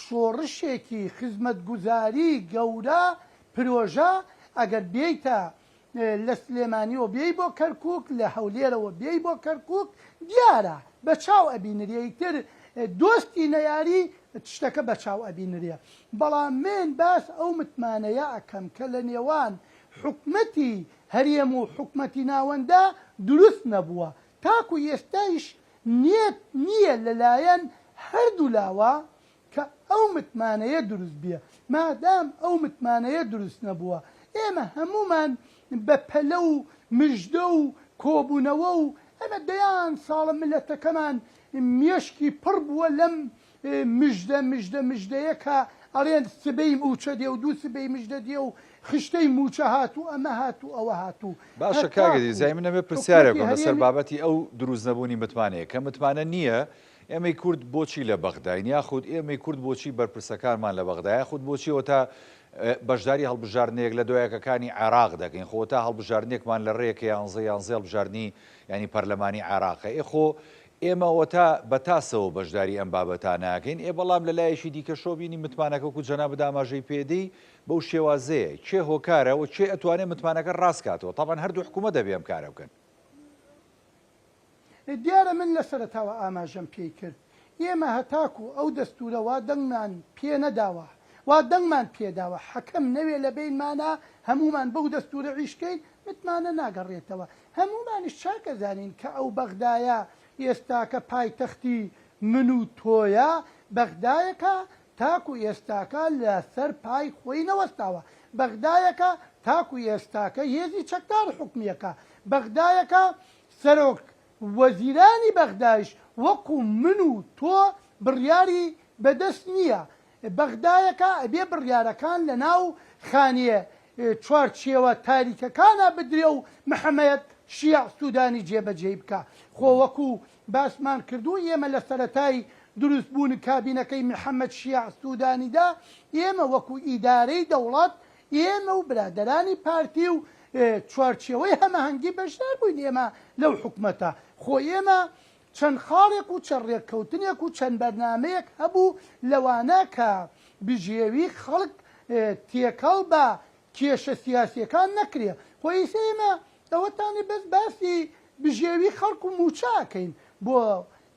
شۆڕشێکی خزمەتگوزاری گەورە پرۆژە ئەگەر بێیتە لە سلێمانیەوە بێی بۆ کەرکووک لە هەولێرەوە بێی بۆ کەرکووک دیارە بە چاو ئەبینریەیتر دۆستی نەیاری شتەکە بە چاو ئەبینرێ بەڵام من باس ئەو متمانەیە ئەەکەم کە لە نێوان حکومەتی هەرێم و حکومەتی ناوەندا دروست نەبووە تاکو ئێستایش نییە لەلایەن هەردوو لاوە کە ئەو متمانەیە دروست بیە مادام ئەو متمانەیە دروست نەبووە ئێمە هەمومان بە پەلە و مژدە و کۆبوونەوە و ئەمە دەیان ساڵە ملەتەکەمان مێشکی پڕ بووە لەم مژدەیە کە ئەڵێن سبەی موچە دێ و دوو سبەی مژدە دێ و خشتەی موچە هاتوو ئەمە هاتوو ئەوە هاتوو باشە کاگەدی زای من ئەمێ پرسیارێکم لەسەر بابەتی ئەو دروست نەبوونی متمانەیە کە متمانە نییە ئێمەی کورد بۆچی لە بەغداین یاخود ئێمەی کورد بۆچی بەرپرسەکانمان لە بەغدایە خود بۆچیەوە تا بەشداری هەڵبژاردنێک لە دۆیەکەکانی عێراق دەکەین خۆ تا هەڵبژاردنێکمان لە ڕێیەکە یانزە هەڵبژاردننی ینی پەرلەمانی عێراقە ئێخۆ ئێمەوە تا بەتاسەوە بەشداری ئەم بابەتان ناکەین بەڵام لە لایەشی دیکە شۆبینی متمانەکە و جەناب داماژەی پێدەی بەو شێوازەیە چێ هۆکارەوە چێ ئەتوانێت متمانەکە ڕاستکاتەوە تاوان هەردوو حکوومەت دەبێ ئەم کارە بکەن دیارە من لە سەرەتاوە ئاماژەم پێی کرد ئێمە هەتاکو ئەو دەستورەوە دەنگمان پێ نەداوە وا دەنگمان پێداوە حەکەم نەوێ لە بینمانە هەمومان بەو دەستورە عیشکەین متمانە ناگەڕێتەوە هەمومانیش چاکە زانین کە ئەو بەغدایە ئێستاکە پایتەختی من و تۆیە بەغدایەکە تاکو ئێستاکە لە سەر پای خۆی نەوەستاوە بەغدایەکە تاکو ئێستاکە هێزی چەکدار حکومیەکە بەغدایەکە سەرۆک وەزیرانی بەغدایش وەکو من و تۆ بڕیاری بەدەست نییە بەغدایەکە ئەبێ بڕیارەکان لە ناو خانیە چوارچێوە تاریکەکانە بدرێ و محەمەد شیع سوودانی جێبەجێ بکە خۆ وەکو باسمان کردو ئێمە لە سەرەتای دروستبوون کابینەکەی محەممەد شیع سوودانیدا ئێمە وەکو ئیدارەی دەوڵات ئێمە و برادەرانی پارتی و چوارچێوەی هەمەهەنگی بەشدار بووین ئێمە لەو حکومەتە خۆ ئێمە چەند خاڵێک و چەند ڕێککەوتنێک و چەند بەرنمەیەک هەبوو لەوانە کە بژێوی خەڵک تێکەڵ بە کێشە سیاسیەکان نەکرێ خۆی ئێمە ئەوەتانی بەس باسی بژێوی خەڵک و موچاکەین بۆ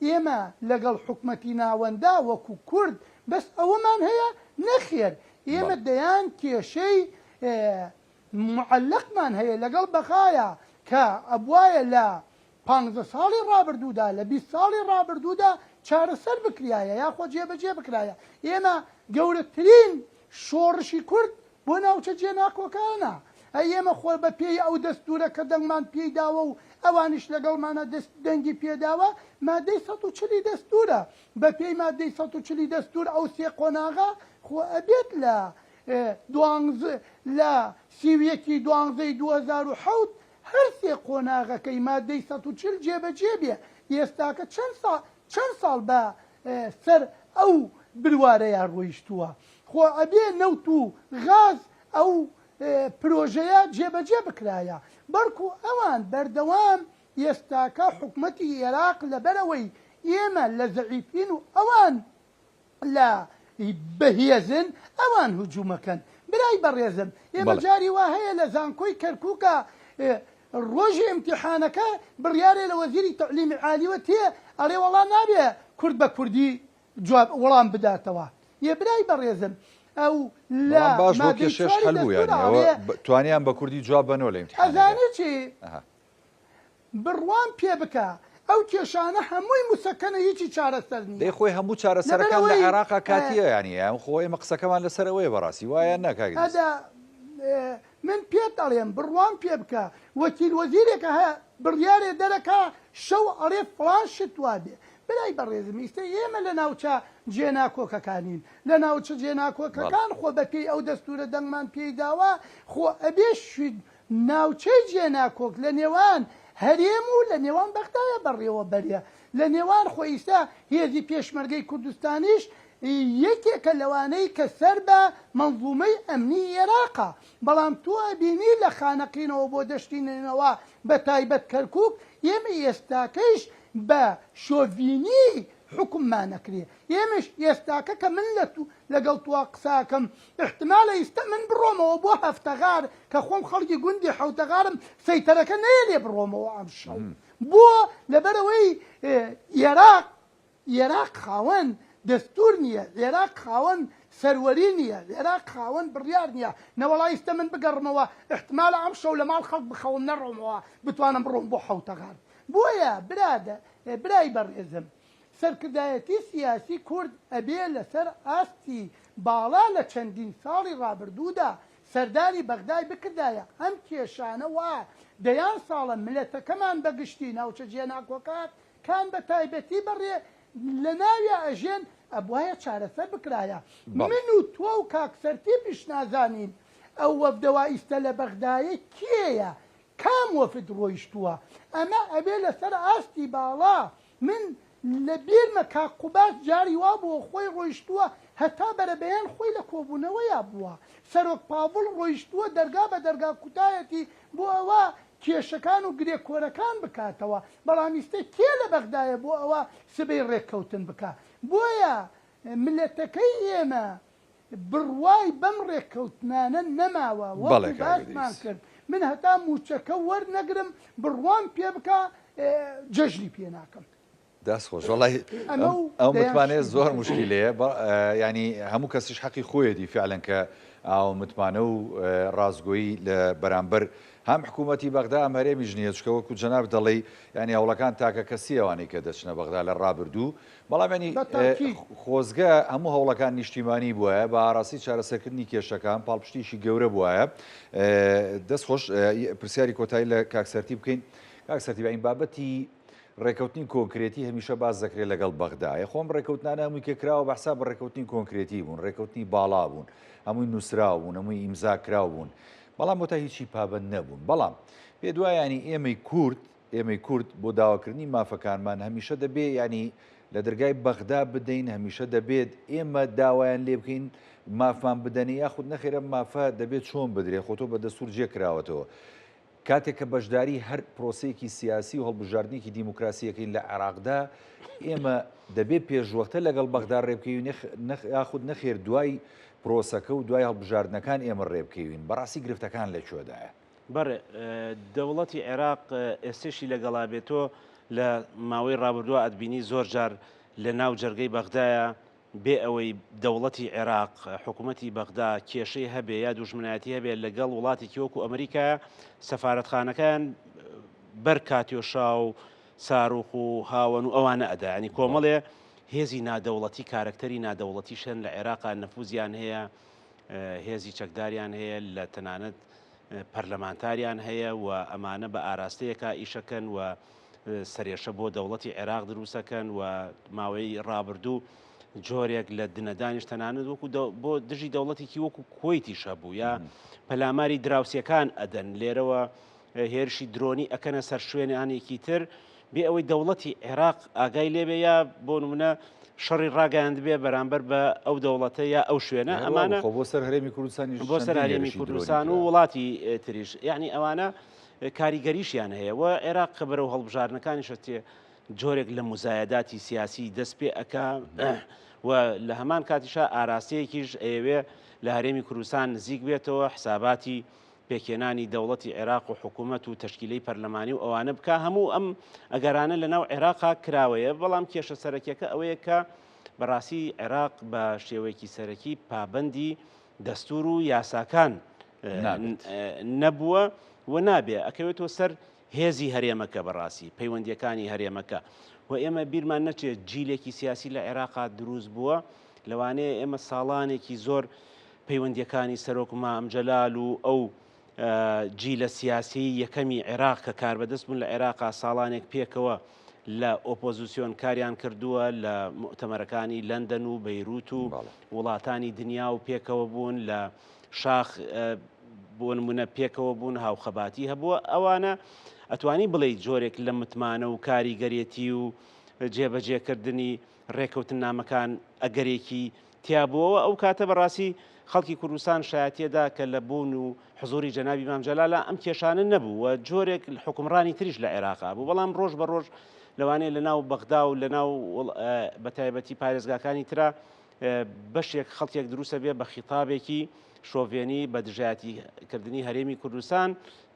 ئێمە لەگەڵ حکومەتی ناوەندا وەکو کورد بەس ئەوەمان هەیە نەخێر ئێمە دەیان کێشەی معلقمان هەیە لەگەڵ بەخایە کە ئەبوایە لە 15 ساڵی ڕابردوودا لە 20 ساڵی ڕابردوودا چارەسەر بکرایە یاخۆ جێبەجێ بکرایە ئێمە گەورەترین شۆڕشی کورد بۆ ناوچە جێناکۆکانە ئێمە خۆ بە پێی ئەو دەستورە کە دەنگمان پێی داوە و ئەوانش لەگەڵمانە دەنگی پێداوە مادەی 140 دەستورە بە پێی مادەی 140 دەستور ئەو سێ قۆناغا خۆ ئەبێت لە سیویەکی 2007 هەر سێ قۆناغەکەی مادەی 140 جێبەجێ بێ ئێستاکە چەند ساڵ بە سەر ئەو بروارەیە ڕۆیشتووە خۆ ئەبێ نەوت و غاز ئەو پرۆژەیە جێبەجێ بکرایە بەڵکو ئەوان بەردەوام ئێستاکە حکومەتی عێراق لەبەرەوەی ئێمە لە زەعیفین و ئەوان لە بەهێزن ئەوان هجوومەکەن برای بەڕێزم ئێمە جاری وا هەیە لە زانکۆی کەرکووکە ڕۆژی ئیمتیحانەکە بڕیارێ لە وەزیری تەعلیمی عالیوە تێ ئەڵێ وەڵام نابێ کورد بە کوردی جواب وەڵام بداتەوە یە برای بەڕێزم ئەو لە باش بۆ کێشەش هەل بوو یانیەوە توانیان بە کوردی جواب بنەوە لە ئیمتیحان ئەزانێ چی بڕوان پێ بکە ئەو کێشانە هەمووی موسەکەنە هیچی چارەسەر نیە دەی خۆی هەموو چارەسەرەکان لە عێراقا کاتیە یانی ئەم خۆ ئێمە قسەکەمان لەسەرەوەی بەڕاستی وایە ناکاگە من پێت ئەڵێم بڕوان پێ بکە وەکیل وەزیرێکە هەیە بڕیارێ دەرەکە شەو ئەڵێ فڵان شت وا بێ برای بەڕێزم ئیستا ئێمە لە ناوچە جێناکۆکەکانین لە ناوچە جێناکۆکەکان خۆ بە پێی ئەو دەستورە دەنگمان پێی داوە خۆ ئەبێ ناوچەی جێناکۆک لە نێوان هەرێم و لە نێوان بەختایە بەڕێوە بەرێ لە نێوان خۆ ئیستا هێزی پێشمەرگەی کوردستانیش یەکێکە لەوانەی کە سەر بە منظومەی ئەمنی عێراقا بەڵام تۆ ئەبینی لە خانەقینەوە بۆ دەشتینەوە بە تایبەت کەرکووک ئێمە ئێستاکەیش بە شۆڤینی حکممان نەکرێ ئێمەش ئێستاکە کە من لەگەڵ تووا قساکەم احتمالە ئیستا من بڕۆمەوە بۆ هەفتەغار کە خۆم خەڵکی گوندی حوتەغارم سەیتەرەکە نەیەلێ بڕۆمەوە ئەم شەو بۆ لەبەرەوەی عێراق خاوەن دەستور نییە عێراق خاوەن سەروەری نییە عێراق خاوەن بڕیار نییە نەوەڵای ئێستا من بگەڕمەوە احتمالە ئەم شەو لە ماڵ خەڵک بخەون نەڕۆمەوە بتوانم بڕۆم بۆ حوتەغار بۆیە برای بەڕێزم سەرکردایەتی سیاسی کورد ئەبێ لەسەر ئاستی باڵا لە چەندین ساڵی ڕابردوودا سەردانی بەغدای بکردایە ئەم کێشانە وا دەیان ساڵە ملەتەکەمان بەگشتی ناوچە جێناکۆکات کان بە تایبەتی بەڕێ لە ناویە ئەژێن ئەبوایە چارەسەر بکرایە من و تۆ و کاکسەرتی پیش نازانین ئەو وەفدەوە ئیستە لە بەغدایە کێیە کام وەفد ڕۆیشتووە ئەمە ئەبێ لەسەر ئاستی باڵا من لە بیرمە کاقوباس جاری وا بووە خۆی ڕۆیشتووە هەتا بەرەبەیان خۆی لە کۆبوونەوەیە بووە سەرۆک پاڤڵ ڕۆیشتووە دەرگا بە دەرگا کوتایەتی بۆ ئەوە کێشەکان و گرێکۆرەکان بکاتەوە بەڵام ئیستا کێ لە بەغدایە بۆ ئەوە سبەی ڕێککەوتن بکە بۆیە ملەتەکەی ئێمە بڕوای بەم ڕێککەوتنانە نەماوە وەڵی باسمان کرد من هەتا موچەکە وەرنەگرم بڕوان پێ بکە جەژنی پێ ناکەم دەستخۆش وڵی ئەو متمانێت زۆر مشکلەیە ینی هەموو کەسیش حەقی خۆیەتی فعلەن کە ئاو متمانە و ڕازگۆیی لە بەرامبەر هەم حکوومەتی بەغدا ئەمەرێمی ژنیە چکەوەکو جەناب دەڵێ ینی هەوڵەکان تاکە کەسی ئەوانەی کە دەچنە بەغدا لە ڕابردوو بەڵام ینی خۆزگە هەموو هەوڵەکان نیشتیمانی بووە بە ئاراستی چارەسەرکردنی کێشەکان پاڵپشتیشی گەورە بووە دەستخۆش پرسیاری کۆتایی لە کاکسەرتی بکەین کاکسەرتی بەین بابەتی ڕێکەوتنی کۆنکرێتی هەمیشە باز دەکرێت لەگەڵ بەغدایە خۆم ڕێکەوتنانە هەمووی کێکراوە بەحساب بە ڕێکەوتنی کۆنکرێتی بوون ڕێکەوتنی باڵا بوون هەمووی نووسراو بوون هەمووی ئیمزاکراو بوون بەڵام بۆ تا هیچی پابند نەبوون بەڵام پێ دوایانی ئێمەی کورد بۆ داواکردنی مافەکانمان هەمیشە دەبێ ینی لە دەرگای بەغدا بدەین هەمیشە دەبێت ئێمە داوایان لێ بکەین مافمان بدەنی یاخود نەخێرە مافە دەبێت چۆن بدرێ خۆتۆ بە دەستور جێکراوەتەوە کاتێک کە بەشداری هەر پرۆسەیەکی سیاسی و هەڵبژاردنێکی دیموکراسیەکەین لە عێراقدا ئێمە دەبێت پێشوەختە لەگەڵ بەغدا ڕێبکەوین یاخود نەخێر دوای پرۆسەکە و دوای هەڵبژاردنەکان ئێمە ڕێبکەوین بەڕاستی گرفتەکان لەکوێدایە بەڕێ دەوڵەتی عێراق ئێستێشی لەگەڵا بێتۆ لە ماوەی ڕابردووە ئەدبینی زۆر جار لە ناو جەرگەی بەغدایە بێ ئەوەی دەوڵەتی عێراق حکوومەتی بەغدا کێشەی هەبێ یا دوژمنایەتی هەبێت لەگەڵ وڵاتێکی وەکو ئەمریکا سەفارەتخانەکان بەر کاتێشا و ساروخ و هاوەن و ئەوانە ئەدا ینی کۆمەڵێ هێزی نادەوڵەتی کارکتەری نادەوڵەتی شەن لە عێراقا نەفوزیان هەیە هێزی چەکداریان هەیە لە تەنانەت پەرلەمانتاریان هەیە و ئەمانە بە ئاراستەیەکە ئیشەکەن و سەرێشە بۆ دەوڵەتی عێراق دروستەکەن و ماوەی ڕابردوو جۆرێک لە دنەدانیش تەنانەت وەکو بۆ دژی دەوڵەتێکی وەکو کۆیتیشە بوو یا پەلاماری دراوسەکان ئەدەن لێرەوە هێرشی درۆنی ئەکەنە سەر شوێنیانێکی تر بێ ئەوەی دەوڵەتی عێراق ئاگای لێبێ یا بۆ نمونە شەڕی ڕاگەاند بێ بەرامبەر بە ئەو دەوڵەتە یا ئەو شوێنە ئەمانە بۆ سەر هەرێمی کوردستانی بۆ سەر هەرێمی کوردستان و وڵاتی تریش یعنی ئەوانە کاریگەریشیان هەیە و عێراق کە بەرەو هەڵبژارنەکانی شتێ جۆرێک لە مزایەداتی سیاسی دەست پێ ئەکا و لە هەمان کاتیشا ئاراستەیەکیش ئەوێ لە هەرێمی کوردستان نزیک بێتەوە حساباتی پێکێنانی دەوڵەتی عێراق و حکوومەت و تەشکیلەی پەرلەمانی و ئەوانە بکە هەموو ئەم ئەگەرانە لەناو عێراقا کراوەیە بەڵام کێشە سەرەکیەکە ئەوەیە کە بەڕاستی عێراق بە شێوەیەکی سەرەکی پابەندی دەستور و یاساکان نەبووە و نابێ ئەکەوێتەوە سەر هێزی هەرێمەکە بەڕاستی پەیوەندیەکانی هەرێمەکە و ئێمە بیرمان نەچێت جیلێکی سیاسی لە عێراقا دروست بووە لەوانەیە ئێمە ساڵانێکی زۆر پەیوەندیەکانی سەرۆکما ئەمجەلال و ئەو جیلە سیاسی یەکەمی عێراق کە کاربەدەست بوون لە عێراقا ساڵانێک پێکەوە لە ئۆپۆزیسیۆن کاریان کردووە لە مؤتەمەرەکانی لەندەن و بەیروت و وڵاتانی دنیا و پێکەوە بوون لە شاخ بۆ نمونە پێکەوە بوون هاوخەباتی هەبووە ئەوانە ئەتوانی بڵێ جۆرێک لە متمانە و کاریگەرێتی و جێبەجێکردنی ڕێکەوتن نامەکان ئەگەرێکی تیابووەوە ئەو کاتە بەڕاستی خەڵکی کوردستان شایەتێدا کە لە بوون و حزوری جەنابی مام جەلالە ئەم کێشانە نەبوو و جۆرێک حکومڕانی تریش لە عێراقا بوو بەڵام ڕۆژ بە ڕۆژ لەوانەیە لە ناو بەغدا و لە ناو بەتایبەتی پارێزگاکانی ترا بەشێک خەڵکێک دروستە بێ بە خیتابێکی شۆڤێنی بە دژایەتیکردنی هەرێمی کوردستان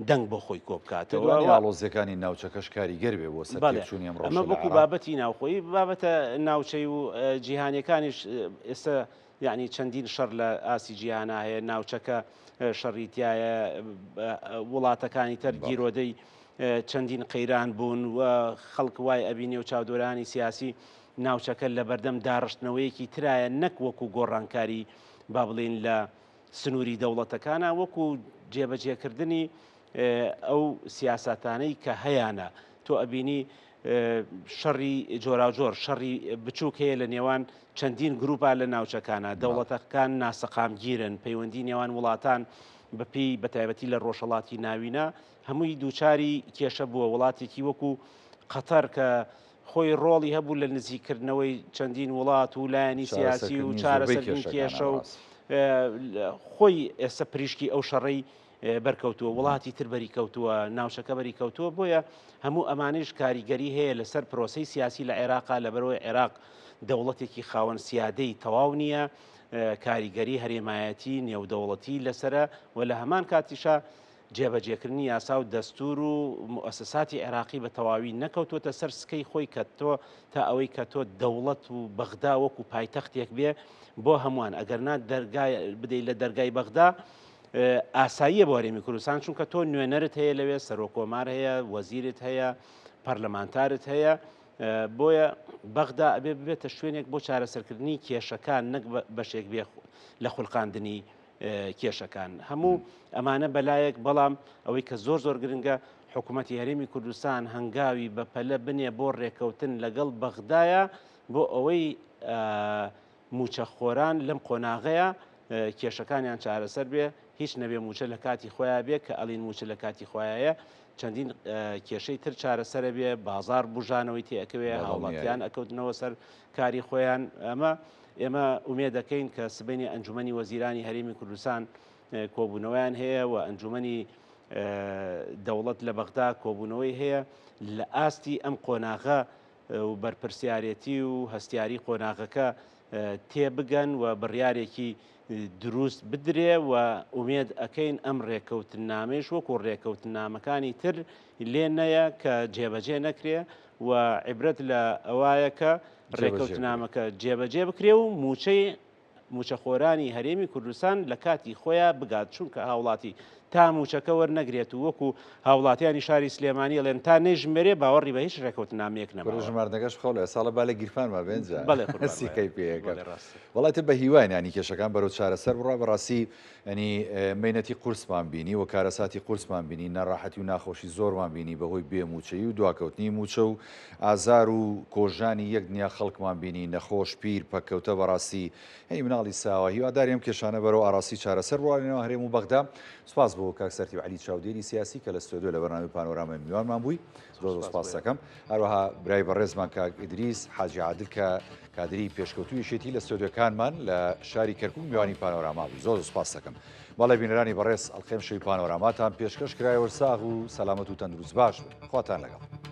دەنگ بۆ خۆی کۆبکاتەوە ئاڵۆزیەکانی ناوچەکەش کاریگەر بێ بۆ سەرچوونی ئەم ئەمە بەکو بابەتی ناوخۆی بابەتە ناوچەی و جیهانیەکانیش ئێستا یعنی چەندین شەڕ لە ئاسی جیهانە هەیە ناوچەکە شەڕیتایە وڵاتەکانی تەر گیرۆدەی چەندین قەیران بوون و خەڵک وای ئەبینێ و چاودۆرانی سیاسی ناوچەکە لە بەردەم داڕشتنەوەیەکی ترایە نەک وەکو گۆڕانکاری با بڵێن لە سنووری دەوڵەتەکانە وەکو جێبەجێکردنی ئەو سیاسەتانەی کە هەیەە تۆ ئەبینی شەڕی جۆراوجۆر شەڕی بچووک هەیە لە نێوان چەندین گروپا لە ناوچەکانە دەوڵەتەکان ناسەقامگیرن پەیوەندی نێوان وڵاتان بەپی بەتایبەتی لە ڕۆژهەڵاتی ناوینە هەمووی دووچاری کێشە بووە وڵاتێکی وەکو قەتەر کە خۆی ڕۆڵی هەبوو لە نزیکردنەوەی چەندین وڵات و لایەنی سیاسی و چارەسەرین کێشە و خۆی ئێستا پریشکی ئەو شەڕەی بەرکەوتووە وڵاتی تر بەری کەوتووە ناوچەکە بەری کەوتووە بۆیە هەموو ئەمانش کاریگەری هەیە لەسەر پرۆسەی سیاسی لە عێراقا لەبەرەوەی عێراق دەوڵەتێکی خاوەن سیادەی تەواو نییە کاریگەری هەرێمایەتی نێودەوڵەتی لەسرە و لە هەمان کاتیشا جێبەجێکردنی یاسا و دەستور و مؤسساتی عێراقی بە تەواوی نەکەوتوتە سەر سکەی خۆی کە تۆ تا ئەوەی کە تۆ دەوڵەت و بەغدا وەکو پایتەختێک بێ بۆ هەمووان ئەگەرنا بدەیت لە دەرگای بەغدا ئاساییە بۆ هەرێمی کوردستان چونکە تۆ نوێنەرت هەیە لەوێ سەرۆکۆمار هەیە وەزیرت هەیە پەرلەمانتارت هەیە بۆیە بەغدا ئەبێ ببێتە شوێنێک بۆ چارەسەرکردنی کێشەکان نەک بەشێک بێ لە خوڵقاندنی کێشەکان هەموو ئەمانە بەلایەک بەڵام ئەوەی کە زۆر زۆر گرنگە حکوومەتی هەرێمی کوردستان هەنگاوی بەپەلە بنێ بۆ ڕێکەوتن لەگەڵ بەغدایە بۆ ئەوەی موچەخۆران لەم قۆناغەیە کێشەکانیان چارەسەر بێ هیچ نەبێ موچە لە کاتی خۆیان بێ کە ئەڵین موچە لە کاتی خۆیایە چەندین کێشەی تر چارەسەرە بێ بازار بژانەوەی تێەکەوێ هاوڵاتیان ئەکەوتنەوە سەر کاری خۆیان ئێمە ئومێ دەکەین کە سبەینی ئەنجومەنی وەزیرانی هەرێمی کوردستان کۆبوونەوەیان هەیە و ئەنجومەنی دەوڵەت لە بەغدا کۆبوونەوەی هەیە لە ئاستی ئەم قۆناغە و بەرپرسیارەتی و هەستیاری قۆناغەکە تێبگەن و بڕیارێکی دروست بدرێ و ئومێد ئەەکەین ئەم ڕێکەوتنامەش وەکو ڕێکەوتنامەکانی تر لێ نەیە کە جێبەجێ نەکرێ و عیبرەت لە ئەوایە کە ڕێکەوتنامەکە جێبەجێ بکرێ و موچەخۆرانی هەرێمی کوردستان لە کاتی خۆیان بگات چونکە هاوڵاتی تا موچەکە وەرنەگرێت و وەکو هاوڵاتیانی شاری سلێمانی ئەڵێن تا نێژمێرێ باوەڕی بە هیچ ڕێکەوتنامەیەک نەبووە. ژمارنەکەش خەڵ لە ساڵە با لە گیرفانمە بێنجا سیکەی پێەکە بەڵێ ڕاست. وڵاتە بە هیوان ینی کێشەکان بەرەو چارەسەر بڕە بەڕاستی ینی مینەتی قورسمان بینی و کارەساتی قورسمان بینی ناڕاحەتی و ناخۆشی زۆرمان بینی بەهۆی بێموچەی و دواکەوتنی موچە و ئازار و کۆژانی یەک دنیا خەڵکمان بینی نەخۆش پیر پەکەوتە بەڕاستی هەی مناڵی ساوە هیواداریم کێشانە بەرەو ئاڕاستی چارەسەر ڕوانەوە هەرێم و بەغدا سوپاس بۆ کاک سەرتی و عەلی چاودێری سیاسی کە لە ستۆدیۆ لە بەرنامەی پانۆراما میوانمان بووی زۆر سوپاس دەکەم هەروەها برای بەڕێزمان کاک ئیدریس حاجی عادل کە کادری پێشکەوتوویشێتی لە ستۆدیۆکانمان لە شاری کەرکووک میوانی پانۆراما بوو زۆر سوپاس دەکەم بەڵێ بینەرانی بەڕێز ئەڵقێم شەوی پانۆراماتان پێشکەش کرایەوە ساغ و سەلامەت و تەندروست باش بن خواتان لەگەڵ